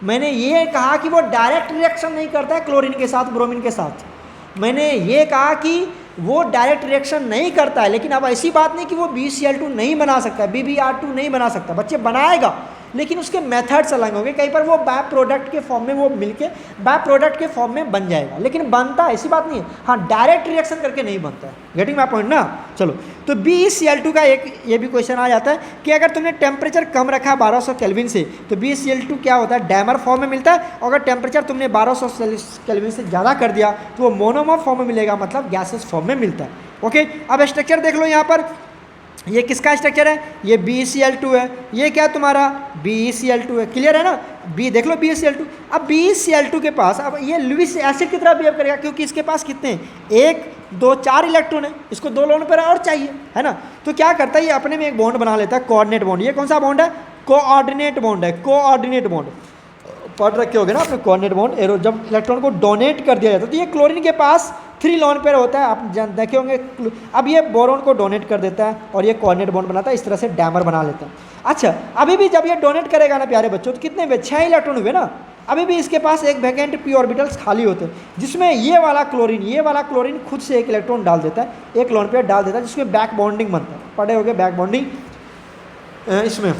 A: मैंने ये कहा कि वो डायरेक्ट रिएक्शन नहीं करता है क्लोरीन के साथ, ब्रोमीन के साथ। मैंने ये कहा कि वो डायरेक्ट रिएक्शन नहीं करता है, लेकिन अब ऐसी बात नहीं कि वो BeCl2 नहीं बना सकता, BbR2 नहीं बना सकता। बच्चे बनाएगा, लेकिन उसके मेथड्स अलग होंगे। कहीं पर वो बाय प्रोडक्ट के फॉर्म में वो मिलके बाय प्रोडक्ट के फॉर्म में बन जाएगा, लेकिन बनता है ऐसी बात नहीं है। हाँ, डायरेक्ट रिएक्शन करके नहीं बनता है। गेटिंग माय पॉइंट ना? चलो, तो BeCl2 का एक ये भी क्वेश्चन आ जाता है कि अगर तुमने टेम्परेचर कम रखा 1200 केल्विन से तो BeCl2 क्या होता है? डैमर फॉर्म में मिलता है। और अगर टेम्परेचर तुमने 1200 केल्विन से ज़्यादा कर दिया तो वो मोनोमर फॉर्म में मिलेगा, मतलब गैसेस फॉर्म में मिलता है। ओके, अब स्ट्रक्चर देख लो यहाँ पर, ये किसका स्ट्रक्चर है? ये BeCl2 है। ये क्या तुम्हारा? BeCl2 है। क्लियर है ना? बी देख लो, BeCl2। अब BeCl2 के पास अब ये लुईस एसिड की तरह बिहेव करेगा, क्योंकि इसके पास कितने हैं? 1 2 4 इलेक्ट्रॉन है, इसको 2 लोन पर और चाहिए, है ना? तो क्या करता है, ये अपने में एक बॉन्ड बना लेता है, कोऑर्डिनेट बॉन्ड। ये कौन सा बॉन्ड है? कोऑर्डिनेट बॉन्ड है। कोऑर्डिनेट बॉन्ड पढ़ रखे होगे ना आपने, कोऑर्डिनेट बॉन्ड। एरो जब इलेक्ट्रॉन को डोनेट कर दिया जाता है तो ये क्लोरीन के पास 3 लोन पेयर होता है, आप देखे होंगे। अब ये बोरोन को डोनेट कर देता है और ये कोऑर्डिनेट बॉन्ड बनाता है, इस तरह से डैमर बना लेता है। अच्छा, अभी भी जब ये डोनेट करेगा ना प्यारे बच्चों, तो कितने हुए? 6 इलेक्ट्रॉन हुए ना। अभी भी इसके पास एक वैकेंट p ऑर्बिटल्स खाली होते हैं, जिसमें ये वाला क्लोरीन खुद से एक इलेक्ट्रॉन डाल देता है, एक लोन पेयर डाल देता है, जिसमें बैक बॉन्डिंग बनता है। पढ़े होगे बैक बॉन्डिंग, इसमें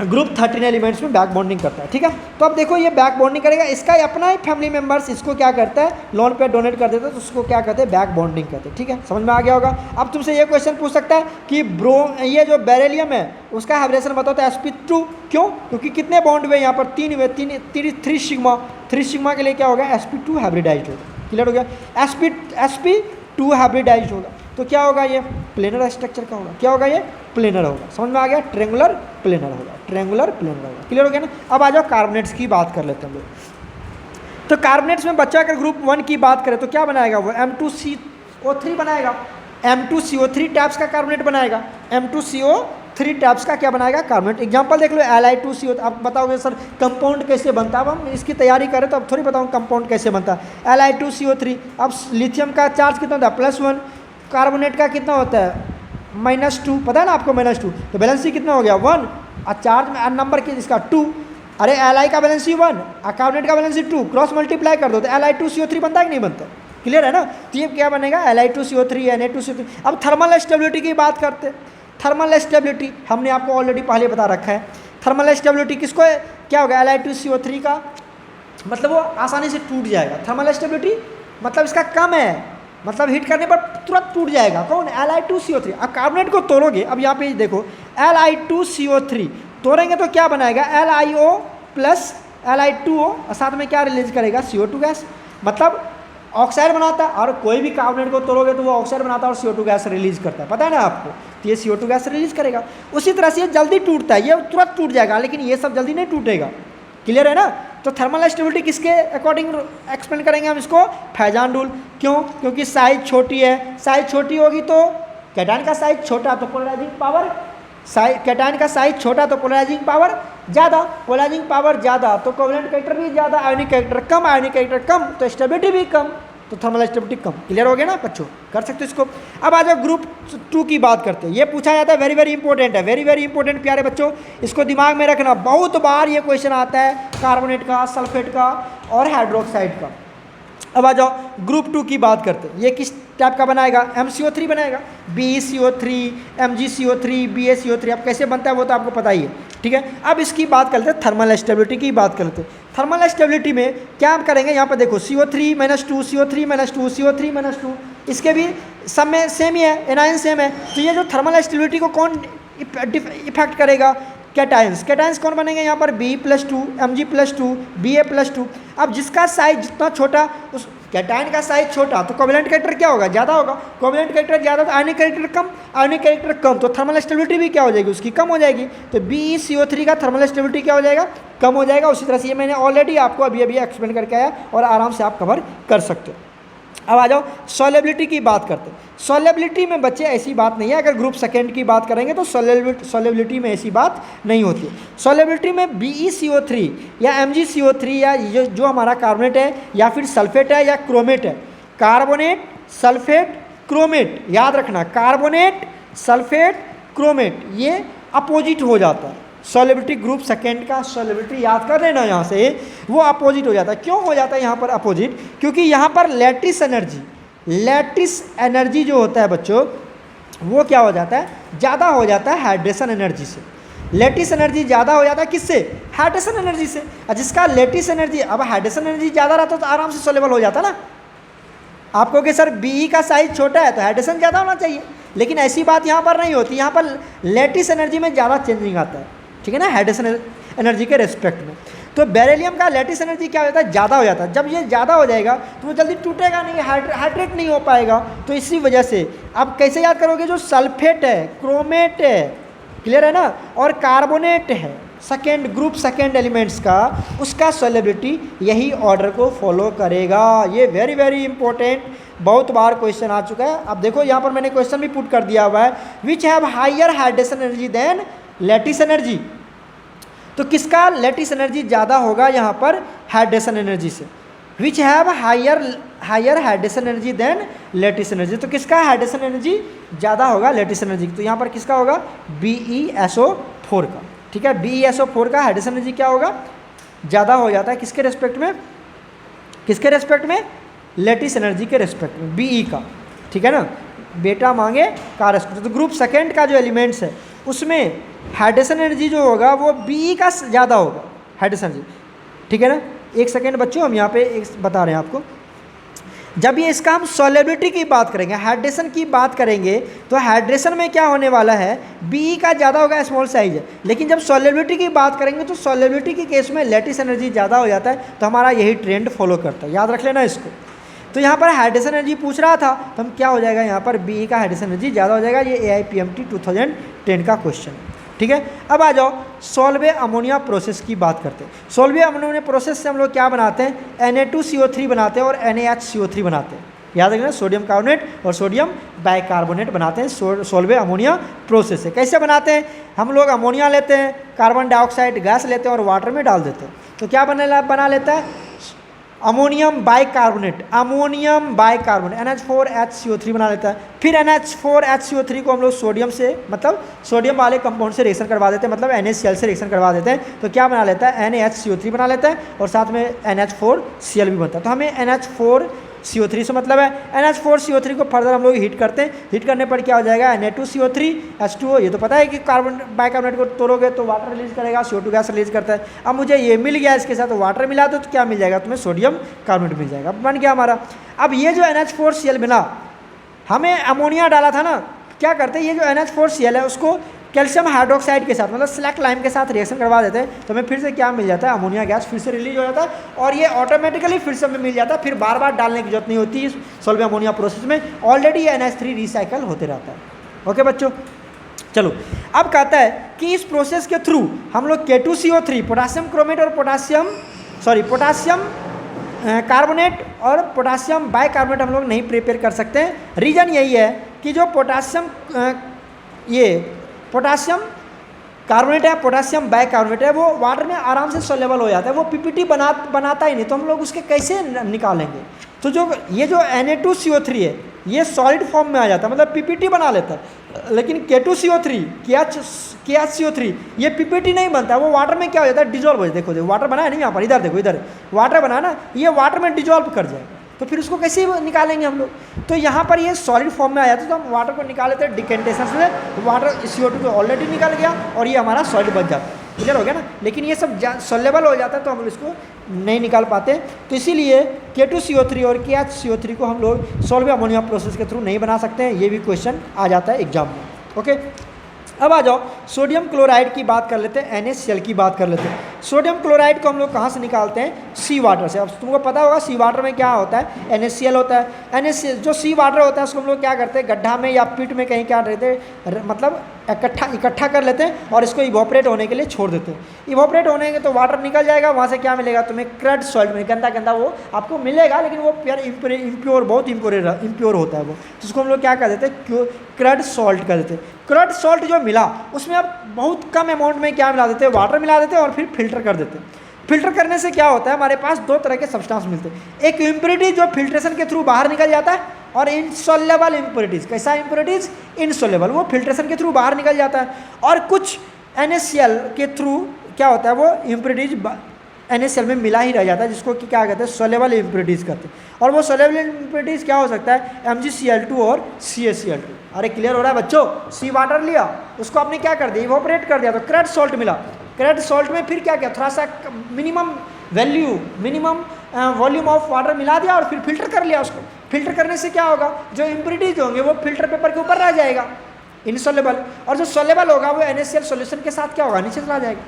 A: ग्रुप 13 एलिमेंट्स में बैक बॉन्डिंग करता है। ठीक है, तो अब देखो ये बैक बॉन्डिंग करेगा, इसका अपना ही फैमिली मेंबर्स इसको क्या करता है? लोन पे डोनेट कर देता है, तो उसको क्या कहते हैं? बैक बॉन्डिंग कहते हैं। ठीक है, समझ में आ गया होगा? अब तुमसे ये क्वेश्चन पूछ सकता है कि ये जो बेरिलियम है उसका हाइब्रिडेशन बताओ तो sp2 क्यों? क्योंकि कितने बॉन्ड हुए यहाँ पर? 3 हुए, 3 सिग्मा। 3 सिग्मा के लिए क्या होगा? sp2 हाइब्रिडाइज्ड होगा। क्लियर हो गया? sp2 हाइब्रिडाइज्ड होगा तो क्या होगा? ये प्लेनर स्ट्रक्चर का होगा। क्या होगा? ये प्लेनर होगा। समझ में आ गया? ट्रेंगुलर प्लेनर होगा, ट्रेंगुलर प्लेनर होगा। क्लियर हो गया ना? अब आ जाओ कार्बोनेट्स की बात कर लेते हैं हम लोग। तो कार्बोनेट्स में बच्चा अगर ग्रुप 1 की बात करें तो क्या बनाएगा? वो M2CO3 बनाएगा। M2CO3 टाइप्स का कार्बोनेट बनाएगा। M2CO3 टाइप्स का क्या बनाएगा? कार्बोनेट। एग्जांपल देख लो, Li2CO। अब बताओगे सर कंपाउंड कैसे बनता है? अब हम इसकी तैयारी करें तो अब थोड़ी बताऊँ कंपाउंड कैसे बनता है। Li2CO3। अब लिथियम का चार्ज कितना होता है? +1। कार्बोनेट का कितना होता है? -2। पता है ना आपको? -2। तो बैलेंसी कितना हो गया? 1। और चार्ज में नंबर की इसका 2। अरे Li का बैलेंसी 1 और कार्बोनेट का बैलेंसी 2, क्रॉस मल्टीप्लाई कर दो तो Li2CO3 बनता है कि नहीं बनता? क्लियर है ना? तो ये क्या बनेगा? Li2CO3 Na2CO3। अब थर्मल स्टेबिलिटी की बात करते हैं। थर्मल स्टेबिलिटी हमने आपको ऑलरेडी पहले बता रखा है। थर्मल स्टेबिलिटी किसको है? क्या होगा? Li2CO3 का मतलब वो आसानी से टूट जाएगा। थर्मल स्टेबिलिटी मतलब इसका कम है, मतलब हीट करने पर तुरंत टूट जाएगा। कौन? Li2CO3। अब कार्बोनेट को तोड़ोगे, अब यहाँ पे देखो Li2CO3 तोड़ेंगे तो क्या बनाएगा? LiO + Li2O और साथ में क्या रिलीज करेगा? CO2 gas. मतलब ऑक्साइड बनाता है, और कोई भी कार्बोनेट को तोड़ोगे तो वो ऑक्साइड बनाता है और CO2 गैस रिलीज करता है, पता है ना आपको। तो ये CO2 गैस रिलीज करेगा। उसी तरह से ये जल्दी टूटता है, ये तुरंत टूट जाएगा, लेकिन ये सब जल्दी नहीं टूटेगा। क्लियर है ना। तो थर्मल स्टेबिलिटी किसके अकॉर्डिंग एक्सप्लेन करेंगे हम इसको, फैजान रूल। क्यों? क्योंकि साइज छोटी है, साइज छोटी होगी तो कैटायन का साइज छोटा तो पोलराइजिंग पावर, कैटायन का साइज छोटा तो पोलराइजिंग पावर ज़्यादा, पोलराइजिंग पावर ज़्यादा तो कोवेलेंट कैरेक्टर भी ज़्यादा, आयनिक कैरेक्टर कम, आयनिक कैरेक्टर कम तो स्टेबिलिटी भी कम, तो थर्मल स्टेबिलिटी कम। क्लियर हो गया ना बच्चों, कर सकते हो इसको। अब आ जाओ ग्रुप 2 की बात करते हैं। ये पूछा जाता है, वेरी वेरी इंपॉर्टेंट है, वेरी वेरी इंपॉर्टेंट प्यारे बच्चों, इसको दिमाग में रखना। बहुत बार ये क्वेश्चन आता है कार्बोनेट का, सल्फेट का और हाइड्रोक्साइड का। अब आ जाओ ग्रुप 2 की बात करते हैं। ये किस टाइप का बनाएगा, MCO3 बनाएगा, BeCO3, MgCO3, BaCO3। अब कैसे बनता है वो तो आपको पता ही है, ठीक है। अब इसकी बात करते हैं, थर्मल स्टेबिलिटी की बात करते हैं। थर्मल स्टेबिलिटी में क्या हम करेंगे, यहाँ पर देखो CO3-2, CO3-2, CO3-2, इसके भी सब में सेम ही है, एनायन सेम है। तो ये जो थर्मल स्टेबिलिटी को कौन इफेक्ट करेगा, कैटायंस। कैटायंस कौन बनेंगे यहाँ पर, Be+2, Mg+2, Ba+2। अब जिसका साइज जितना छोटा, उस कैटायन का साइज छोटा तो कोवेलेंट कैरेक्टर क्या होगा, ज़्यादा होगा। कोवेलेंट कैरेक्टर ज़्यादा तो आयनिक कैरेक्टर कम, आयनिक कैरेक्टर कम तो थर्मल स्टेबिलिटी भी क्या हो जाएगी, उसकी कम हो जाएगी। तो BeCO3 का थर्मल स्टेबिलिटी क्या हो जाएगा, कम हो जाएगा। उसी तरह से ये मैंने ऑलरेडी आपको अभी अभी एक्सप्लेन करके आया और आराम से आप कवर कर सकते हो। अब आ जाओ सॉल्युबिलिटी की बात करते हैं। सॉल्युबिलिटी में बच्चे ऐसी बात नहीं है, अगर ग्रुप सेकेंड की बात करेंगे तो सॉल्युबिलिटी में ऐसी बात नहीं होती है। सॉल्युबिलिटी में BeCO3 या MgCO3 या जो हमारा कार्बोनेट है या फिर सल्फेट है या क्रोमेट है, कार्बोनेट सल्फेट क्रोमेट, याद रखना कार्बोनेट सल्फेट क्रोमेट ये अपोजिट हो जाता है। सॉल्युबिलिटी ग्रुप सेकेंड का सॉल्युबिलिटी याद कर लेना, यहाँ से वो अपोजिट हो जाता है। क्यों हो जाता है यहाँ पर अपोजिट, क्योंकि यहाँ पर लैटिस एनर्जी जो होता है बच्चों वो क्या हो जाता है, ज़्यादा हो जाता है हाइड्रेशन एनर्जी से। लैटिस एनर्जी ज़्यादा हो जाता है किससे, हाइड्रेशन एनर्जी से। और जिसका लैटिस एनर्जी, अब हाइड्रेशन एनर्जी ज़्यादा रहता तो आराम से सॉल्युबल हो जाता ना। आपको कि सर Be का साइज छोटा है तो हाइड्रेशन ज़्यादा होना चाहिए, लेकिन ऐसी बात यहाँ पर नहीं होती। यहाँ पर लैटिस एनर्जी में ज़्यादा चेंजिंग आता है, ठीक है ना, हाइड्रेशन एनर्जी के रेस्पेक्ट में। तो बेरिलियम का लैटिस एनर्जी क्या होता है, ज़्यादा हो जाता है। जब ये ज़्यादा हो जाएगा तो वो जल्दी टूटेगा नहीं, हाइड्रेट नहीं हो पाएगा। तो इसी वजह से आप कैसे याद करोगे, जो सल्फेट है, क्रोमेट है, क्लियर है ना, और कार्बोनेट है सेकेंड ग्रुप सेकेंड एलिमेंट्स का, उसका सॉल्युबिलिटी यही ऑर्डर को फॉलो करेगा। ये वेरी वेरी इंपॉर्टेंट, बहुत बार क्वेश्चन आ चुका है। अब देखो यहाँ पर मैंने क्वेश्चन भी पुट कर दिया हुआ है, which have higher hydration energy than lattice energy. तो किसका लैटिस एनर्जी ज़्यादा होगा यहाँ पर हाइड्रेशन एनर्जी से, which have higher hydration energy than lattice energy. तो किसका हाइड्रेशन एनर्जी ज़्यादा होगा, लैटिस एनर्जी। तो यहाँ पर किसका होगा, BeSO4 का, ठीक है। BeSO4 का हाइड्रेशन एनर्जी क्या होगा, ज़्यादा हो जाता है किसके रेस्पेक्ट में, किसके रेस्पेक्ट में, लैटिस एनर्जी के रेस्पेक्ट में, Be का, ठीक है ना, बेटा मांगे का रेस्पेक्ट। तो ग्रुप सेकेंड का जो एलिमेंट्स है उसमें हाइड्रेशन एनर्जी जो होगा वो Be का ज़्यादा होगा हाइड्रेशन एनर्जी, ठीक है ना। एक सेकेंड बच्चों, हम यहाँ पे एक बता रहे हैं आपको। जब ये इसका हम सॉल्युबिलिटी की बात करेंगे, हाइड्रेशन की बात करेंगे, तो हाइड्रेशन में क्या होने वाला है, Be का ज़्यादा होगा, स्मॉल साइज है। लेकिन जब सॉल्युबिलिटी की बात करेंगे तो सॉल्युबिलिटी के केस में लैटिस एनर्जी ज़्यादा हो जाता है। तो हमारा यही ट्रेंड फॉलो करता है, याद रख लेना इसको। तो यहाँ पर हाइड्रेशन एनर्जी पूछ रहा था, तो हम क्या हो जाएगा, यहाँ पर Be का हाइड्रेशन एनर्जी ज़्यादा हो जाएगा। ये AIPMT 2010 का क्वेश्चन है, ठीक है। अब आ जाओ सॉल्वे अमोनिया प्रोसेस की बात करते हैं। सॉल्वे अमोनिया प्रोसेस से हम लोग क्या बनाते हैं, Na2CO3 बनाते हैं और NaHCO3 बनाते हैं। याद रखना, सोडियम कार्बोनेट और सोडियम बाइकार्बोनेट बनाते हैं। सॉल्वे अमोनिया प्रोसेस है। कैसे बनाते हैं, हम लोग अमोनिया लेते हैं, कार्बन डाइऑक्साइड गैस लेते हैं और वाटर में डाल देते हैं। तो क्या बना लेता है, अमोनियम बाइकार्बोनेट, NH4HCO3 बना लेता है। फिर NH4HCO3 को हम लोग सोडियम से, मतलब सोडियम वाले कंपाउंड से रिएक्शन करवा देते हैं, मतलब NaCl से रिएक्शन करवा देते हैं। तो क्या बना लेता है, NaHCO3 बना लेता है और साथ में NH4Cl भी बनता है। तो हमें NH4CO3 से मतलब है। NH4CO3 को फर्दर हम लोग हीट करते हैं। हीट करने पर क्या हो जाएगा, Na2CO3 H2O। ये तो पता है कि कार्बन बाइकार्बोनेट को तोड़ोगे तो वाटर रिलीज करेगा, CO2 गैस रिलीज करता है। अब मुझे ये मिल गया, इसके साथ वाटर मिला दो तो क्या मिल जाएगा, तुम्हें सोडियम कार्बोनेट मिल जाएगा, बन गया हमारा। अब ये जो NH4Cl मिला, हमें अमोनिया डाला था ना, क्या करते हैं, ये जो NH4Cl है उसको कैल्शियम हाइड्रोक्साइड के साथ मतलब स्लैक लाइम के साथ रिएक्शन करवा देते हैं तो हमें फिर से क्या मिल जाता है, अमोनिया गैस फिर से रिलीज हो जाता है और ये ऑटोमेटिकली फिर से हमें मिल जाता है, फिर बार बार डालने की जरूरत नहीं होती सॉल्वेंट अमोनिया प्रोसेस में, ऑलरेडी NH3 रिसाइकल होते रहता है। ओके बच्चों, चलो अब कहता है कि इस प्रोसेस के थ्रू हम लोग K2CO3 पोटासियम क्रोमेट और पोटासियम कार्बोनेट और पोटासियम बाइकार्बोनेट हम लोग नहीं प्रिपेयर कर सकते हैं। रीज़न यही है कि जो पोटासियम कार्बोनेट है, पोटासियम बाइकार्बोनेट है, वो वाटर में आराम से सोलेबल हो जाता है, वो PPT बनाता ही नहीं, तो हम लोग उसके कैसे निकालेंगे। तो जो ये जो Na2CO3 है ये सॉलिड फॉर्म में आ जाता है, मतलब PPT बना लेता है, लेकिन K2CO3 KHCO3 ये PPT नहीं बनता, वो वाटर में क्या हो जाता है, डिजोल्व हो जाता है। देखो वाटर बना है नहीं यहाँ पर, इधर देखो, इधर वाटर बना ना, ये वाटर में डिजोल्व कर जाएगा, तो फिर उसको कैसे निकालेंगे हम लोग। तो यहाँ पर ये सॉलिड फॉर्म में आ जाता है, तो हम वाटर को निकाल लेते हैं डिकेंटेशन से, वाटर CO2 तो ऑलरेडी निकल गया और ये हमारा सॉलिड बच जाता है, क्लियर हो गया ना। लेकिन ये सब सोलेबल हो जाता है तो हम इसको नहीं निकाल पाते, तो इसीलिए K2CO3 और KHCO3 को हम लोग सॉल्वेंट अमोनिया प्रोसेस के थ्रू नहीं बना सकते हैं, ये भी क्वेश्चन आ जाता है एग्जाम में। ओके, अब आ जाओ सोडियम क्लोराइड की बात कर लेते हैं, NaCl की बात कर लेते हैं। सोडियम क्लोराइड को हम लोग कहाँ से निकालते हैं, सी वाटर से। अब तुमको पता होगा सी वाटर में क्या होता है, NaCl होता है। NaCl जो सी वाटर होता है उसको हम लोग क्या करते हैं, गड्ढा में या पिट में कहीं क्या रहते हैं, मतलब इकट्ठा कर लेते हैं और इसको इवोपरेट होने के लिए छोड़ देते हैं। इवोपरेट होने के तो वाटर निकल जाएगा, वहाँ से क्या मिलेगा तुम्हें, क्रड सॉल्ट में गंदा वो आपको मिलेगा, लेकिन वो प्योर इम्प्योर बहुत इम्प्योर होता है वो, तो उसको हम लोग क्या कर देते हैं, क्रड सॉल्ट कर देते हैं। क्रड सॉल्ट जो मिला उसमें आप बहुत कम अमाउंट में क्या मिला देते हैं, वाटर मिला देते हैं और फिर फिल्टर कर देते हैं। फिल्टर करने से क्या होता है, हमारे पास दो तरह के सब्सटेंस मिलते हैं, एक इम्प्योरिटी जो फिल्ट्रेशन के थ्रू बाहर निकल जाता है और इनसोल्युबल इम्प्योरिटीज़। कैसा इम्प्योरिटीज़, इनसोल्युबल, वो फिल्ट्रेशन के थ्रू बाहर निकल जाता है। और कुछ NaCl के थ्रू क्या होता है, वो इम्प्योरिटीज़ NaCl में मिला ही रह जाता है, जिसको कि क्या कहते हैं, सोल्युबल इम्प्योरिटीज़ कहते हैं। और वो सोल्युबल इम्प्योरिटीज़ क्या हो सकता है, MgCl2 और CaCl2। अरे क्लियर हो रहा है बच्चों, सी वाटर लिया, उसको आपने क्या कर दिया, इवोपरेट कर दिया, तो क्रड सॉल्ट मिला। क्रड सॉल्ट में फिर क्या किया, थोड़ा सा मिनिमम वॉल्यूम ऑफ वाटर मिला दिया और फिर फिल्टर कर लिया उसको। फिल्टर करने से क्या होगा, जो इम्प्योरिटीज होंगे वो फिल्टर पेपर के ऊपर रह जाएगा, इनसोल्युबल, और जो सोल्युबल होगा वो NaCl सॉल्यूशन के साथ क्या होगा, नीचे चला जाएगा।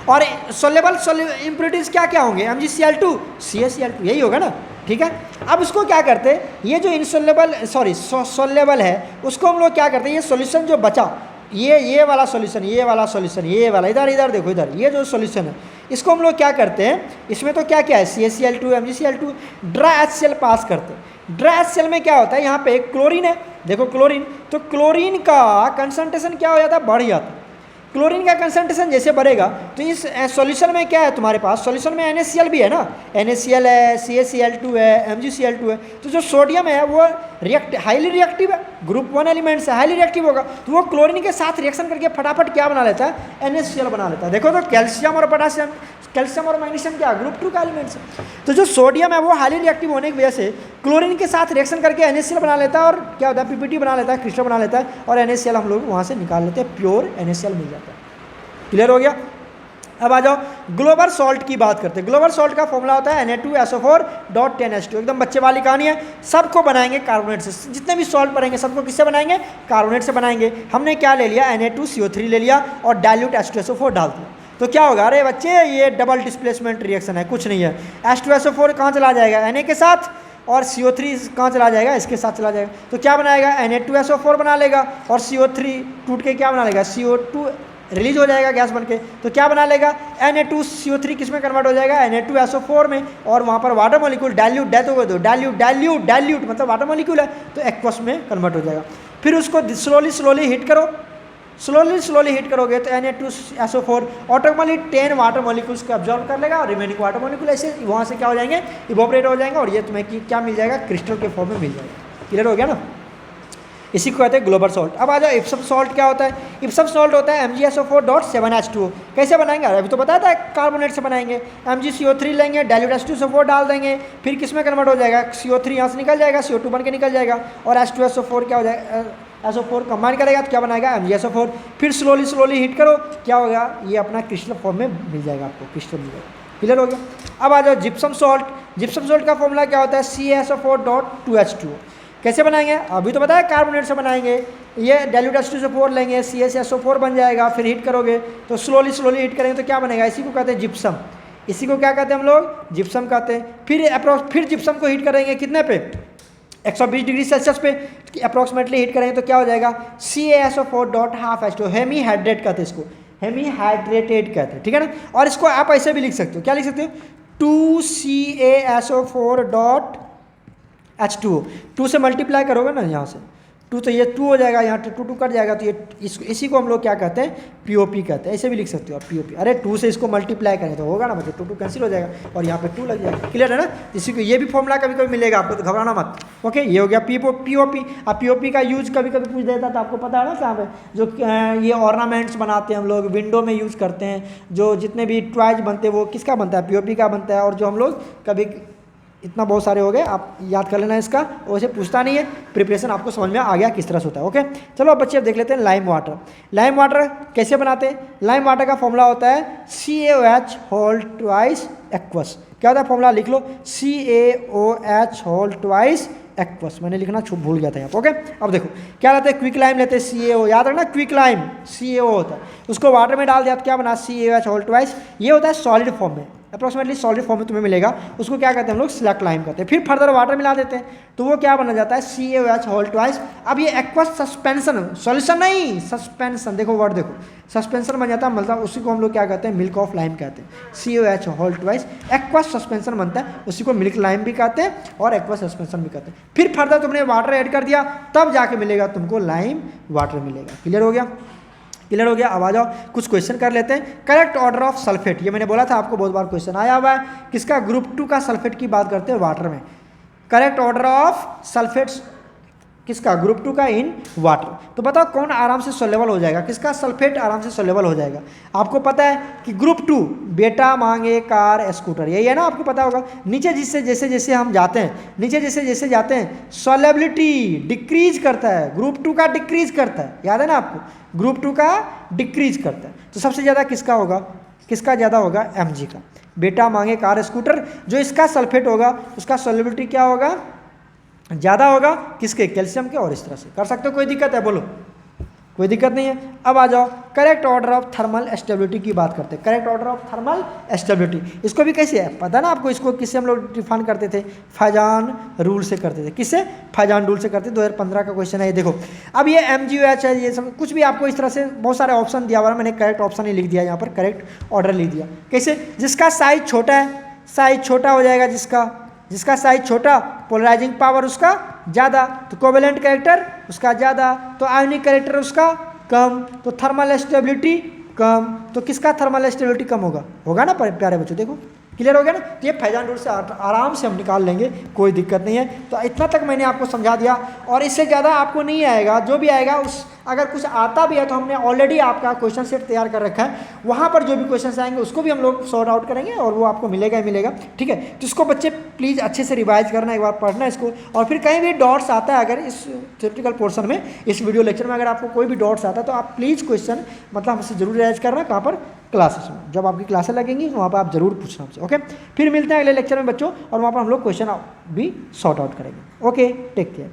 A: और सोल्युबल इम्प्योरिटीज क्या क्या होंगे, MgCl2 CaCl2, यही होगा ना, ठीक है। अब उसको क्या करते हैं, ये जो सोल्युबल है उसको हम लोग क्या करते हैं, ये सॉल्यूशन जो बचा, ये वाला सॉल्यूशन, ये वाला इधर देखो, इधर ये जो सॉल्यूशन है इसको हम लोग क्या करते हैं, इसमें तो क्या क्या है, CaCl2 MgCl2, ड्राई HCl पास करते हैं। ड्राई HCl में क्या होता है, यहाँ पे क्लोरीन है, देखो क्लोरीन, तो क्लोरीन का कंसंट्रेशन क्या हो जाता है, बढ़ जाता है। क्लोरीन का कंसंट्रेशन जैसे बढ़ेगा तो इस सॉल्यूशन में क्या है तुम्हारे पास, सॉल्यूशन में NaCl भी है ना, NaCl है, CaCl2 है, MgCl2 है, तो जो सोडियम है वो हाईली रिएक्टिव है, ग्रुप 1 एलिमेंट से हाईली रिएक्टिव होगा, तो वो क्लोरीन के साथ रिएक्शन करके फटाफट क्या बना लेता है, NaCl बना लेता है। देखो तो कैल्शियम और मैग्नीशियम क्या, ग्रुप 2 का एलिमेंट्स है, तो जो सोडियम है वो हाईली रिएक्टिव होने की वजह से क्लोरीन के साथ रिएक्शन करके NaCl बना लेता है, और क्या होता है, PPT बना लेता है, क्रिस्टल बना लेता है, और NaCl हम लोग वहाँ से निकाल लेते हैं, प्योर NaCl मिल जाता है। क्लियर हो गया। अब आ जाओ ग्लोबल सॉल्ट की बात करते हैं। ग्लोबल सॉल्ट का फॉर्मूला होता है Na2SO4.10H2, एकदम बच्चे वाली कहानी है। सबको बनाएंगे कार्बोनेट से, जितने भी सॉल्ट पढ़ेंगे सबको किससे बनाएंगे, कार्बोनेट से बनाएंगे। हमने क्या ले लिया, Na2CO3 ले लिया और डाइल्यूट H2SO4 डाल दिया, तो क्या होगा, अरे बच्चे ये डबल डिस्प्लेसमेंट रिएक्शन है, कुछ नहीं है। H2SO4 कहाँ चला जाएगा, Na के साथ, और CO3 कहाँ चला जाएगा, इसके साथ चला जाएगा, तो क्या बनाएगा, Na2SO4 बना लेगा, और CO3 टूट के क्या बना लेगा, CO2 रिलीज हो जाएगा गैस बनके, तो क्या बना लेगा, Na2CO3 किस में कन्वर्ट हो जाएगा, Na2SO4 में, और वहाँ पर वाटर मॉलिक्यूल डाइल्यूट डाइल्यूट मतलब वाटर मॉलिक्यूल है, तो एक्वस में कन्वर्ट हो जाएगा। फिर उसको स्लोली हिट करो, स्लोली हिट करोगे तो Na2SO4 ऑटोमेटिकली 10 वाटर मॉलिक्यूल्स को एब्जॉर्ब कर लेगा, और रिमेनिंग वाटर मॉलिक्यूल ऐसे वहाँ से क्या हो जाएंगे, इवोपरेट हो जाएंगे, और ये तुम्हें क्या मिल जाएगा, क्रिस्टल के फॉर्म में मिल जाएगा। क्लियर हो गया ना, इसी को कहते हैं ग्लोबल सॉल्ट। अब आ जाओ इप्सम सॉल्ट क्या होता है, इप्सम सॉल्ट होता है MgSO4.7H2O। कैसे बनाएंगे, अभी तो बताया था कार्बोनेट से बनाएंगे, MgCO3 लेंगे, डाइल्यूट H2SO4 डाल देंगे, फिर किस में कन्वर्ट हो जाएगा, CO3 यहाँ से निकल जाएगा, CO2 बन के निकल जाएगा, और H2SO4 क्या हो जाएगा, SO4 कंबाइन करेगा तो क्या बनाएगा, MgSO4। फिर स्लोली हिट करो, क्या होगा, ये अपना क्रिस्टल फॉर्म में मिल जाएगा, आपको क्रिस्टल मिल जाएगा। क्लियर हो गया। अब आ जाओ जिप्सम सॉल्ट। जिप्सम सॉल्ट का फॉर्मूला क्या होता है, CaSO4.2H2O। कैसे बनाएंगे, अभी तो बताया कार्बोनेट से बनाएंगे। ये डाइल्यूट H2SO4 लेंगे, CaSO4 बन जाएगा, फिर हीट करोगे तो स्लोली हीट करेंगे तो क्या बनेगा, इसी को कहते हैं जिप्सम। इसी को क्या कहते हैं हम लोग, जिप्सम कहते हैं। फिर जिप्सम को हीट करेंगे कितने पे, 120 डिग्री सेल्सियस पे अप्रॉक्सीमेटली हीट करेंगे तो क्या हो जाएगा, CaSO4.12H2, हेमी हाइड्रेट कहते हैं इसको, हेमी हाइड्रेटेड कहते हैं, ठीक है ना। और इसको आप ऐसे भी लिख सकते हो, क्या लिख सकते हो, 2CaSO4.H2O, 2 से मल्टीप्लाई करोगे ना यहाँ से, 2 तो ये 2 हो जाएगा, यहाँ 2 कट जाएगा तो ये इसी को हम लोग क्या कहते हैं, POP कहते हैं। ऐसे भी लिख सकते हो आप POP। अरे 2 से इसको मल्टीप्लाई करें तो होगा ना बच्चे, 2 कैंसिल हो जाएगा और यहाँ पे 2 लग जाएगा। क्लियर है ना। इसी को ये भी फॉर्मूला कभी कभी मिलेगा आपको, तो घबराना मत। ओके, ये हो गया POP। अब POP का यूज कभी कभी पूछ देता था, आपको पता है ना कहाँ पे, जो ये ऑर्नामेंट्स बनाते हैं हम लोग, विंडो में यूज़ करते हैं, जो जितने भी टॉयज बनते हैं वो किसका बनता है, POP का बनता है। और जो हम लोग कभी, इतना बहुत सारे हो गए, आप याद कर लेना इसका, वैसे पूछता नहीं है, प्रिपरेशन आपको समझ में आ गया किस तरह से होता है। ओके, चलो अब बच्चे अब देख लेते हैं लाइम वाटर। लाइम वाटर कैसे बनाते हैं, लाइम वाटर का फॉर्मूला होता है CaOH होल ट्वाइस एक्वस। क्या होता है फॉर्मूला, लिख लो, CaOH होल ट्वाइस एक्वस। मैंने लिखना भूल गया था यहाँ पर। ओके, अब देखो क्या रहता है, क्विक लाइम लेते हैं CaO, याद रखना क्विक लाइम CaO होता है, उसको वाटर में डाल दिया तो क्या बना, CaOH होल ट्वाइस। ये होता है सॉलिड फॉर्म में, अप्रॉक्सीमेटली सॉलिड फॉर्म में तुम्हें मिलेगा, उसको क्या कहते हैं हम लोग, स्लैक लाइम कहते हैं। फिर फर्दर वाटर मिला देते हैं तो वो क्या बना जाता है, CaOH होल ट्वाइस। अब ये एक्वस सस्पेंशन, सॉल्यूशन नहीं, सस्पेंशन, देखो वर्ड देखो, सस्पेंशन बन जाता है, मतलब उसी को हम लोग क्या कहते हैं, मिल्क ऑफ लाइम कहते हैं। CaOH whole twice aqueous suspension बनता है, उसी को मिल्क लाइम भी कहते हैं और एक्वस सस्पेंशन भी कहते हैं। फिर फर्दर तुमने वाटर ऐड कर दिया तब जाके मिलेगा तुमको लाइम वाटर मिलेगा। क्लियर हो गया, क्लियर हो गया। अब आ जाओ कुछ क्वेश्चन कर लेते हैं। करेक्ट ऑर्डर ऑफ सल्फेट, ये मैंने बोला था आपको, बहुत बार क्वेश्चन आया हुआ है, किसका, ग्रुप 2 का सल्फेट की बात करते हैं वाटर में। करेक्ट ऑर्डर ऑफ सल्फेट्स किसका, ग्रुप 2 का इन वाटर। तो बताओ कौन आराम से सोलेबल हो जाएगा, किसका सल्फेट आराम से सोलेबल हो जाएगा। आपको पता है कि ग्रुप 2 बेटा मांगे कार स्कूटर, यही है ना, आपको पता होगा। नीचे जिससे जैसे जैसे हम जाते हैं, नीचे जैसे जैसे जाते हैं सोलेबिलिटी डिक्रीज करता है, ग्रुप 2 का डिक्रीज करता है, याद है ना आपको, ग्रुप 2 का डिक्रीज करता है। तो सबसे ज़्यादा किसका होगा, किसका ज़्यादा होगा, Mg का। बेटा मांगे कार स्कूटर, जो इसका सल्फेट होगा उसका सोलेबिलिटी क्या होगा, ज़्यादा होगा, किसके, कैल्शियम के। और इस तरह से कर सकते हो, कोई दिक्कत है, बोलो, कोई दिक्कत नहीं है। अब आ जाओ correct order of thermal stability की बात करते हैं। Correct order of thermal stability, इसको भी कैसे है पता है ना आपको, इसको किससे हम लोग डिफाइन करते थे, फैजान रूल से करते थे। किससे, फैजान रूल से करते थे, 2015 का क्वेश्चन है ये। देखो अब ये MgOH है, ये सब कुछ भी आपको इस तरह से बहुत सारे ऑप्शन दिया हुआ है, मैंने करेक्ट ऑप्शन ही लिख दिया यहाँ पर, करेक्ट ऑर्डर लिख दिया। कैसे, जिसका साइज छोटा है, साइज छोटा हो जाएगा, जिसका साइज छोटा, पोलराइजिंग पावर उसका ज़्यादा, तो कोवेलेंट कैरेक्टर उसका ज़्यादा, तो आयनिक कैरेक्टर उसका कम, तो थर्मल स्टेबिलिटी कम। तो किसका थर्मल स्टेबिलिटी कम होगा ना प्यारे बच्चों, देखो क्लियर हो गया ना। तो ये फैजान रूल से आराम से हम निकाल लेंगे, कोई दिक्कत नहीं है। तो इतना तक मैंने आपको समझा दिया, और इससे ज़्यादा आपको नहीं आएगा। जो भी आएगा उस, अगर कुछ आता भी है तो हमने ऑलरेडी आपका क्वेश्चन सेट तैयार कर रखा है, वहाँ पर जो भी क्वेश्चन आएंगे उसको भी हम लोग सॉर्ट आउट करेंगे और वो आपको मिलेगा ही मिलेगा, ठीक है। तो इसको बच्चे प्लीज़ अच्छे से रिवाइज करना, एक बार पढ़ना इसको। और फिर कहीं भी डॉट्स आता है अगर इस थ्योरेटिकल पोर्शन में, इस वीडियो लेक्चर में अगर आपको कोई भी डॉट्स आता है तो आप प्लीज़ क्वेश्चन मतलब हमसे जरूर रिवाइज करना। कहाँ पर, क्लासेस में, जब आपकी क्लासें लगेंगी वहाँ पर आप जरूर पूछना हमसे। ओके, फिर मिलते हैं अगले लेक्चर में बच्चों, और वहाँ पर हम लोग क्वेश्चन भी सॉर्ट आउट करेंगे। Okay, take care.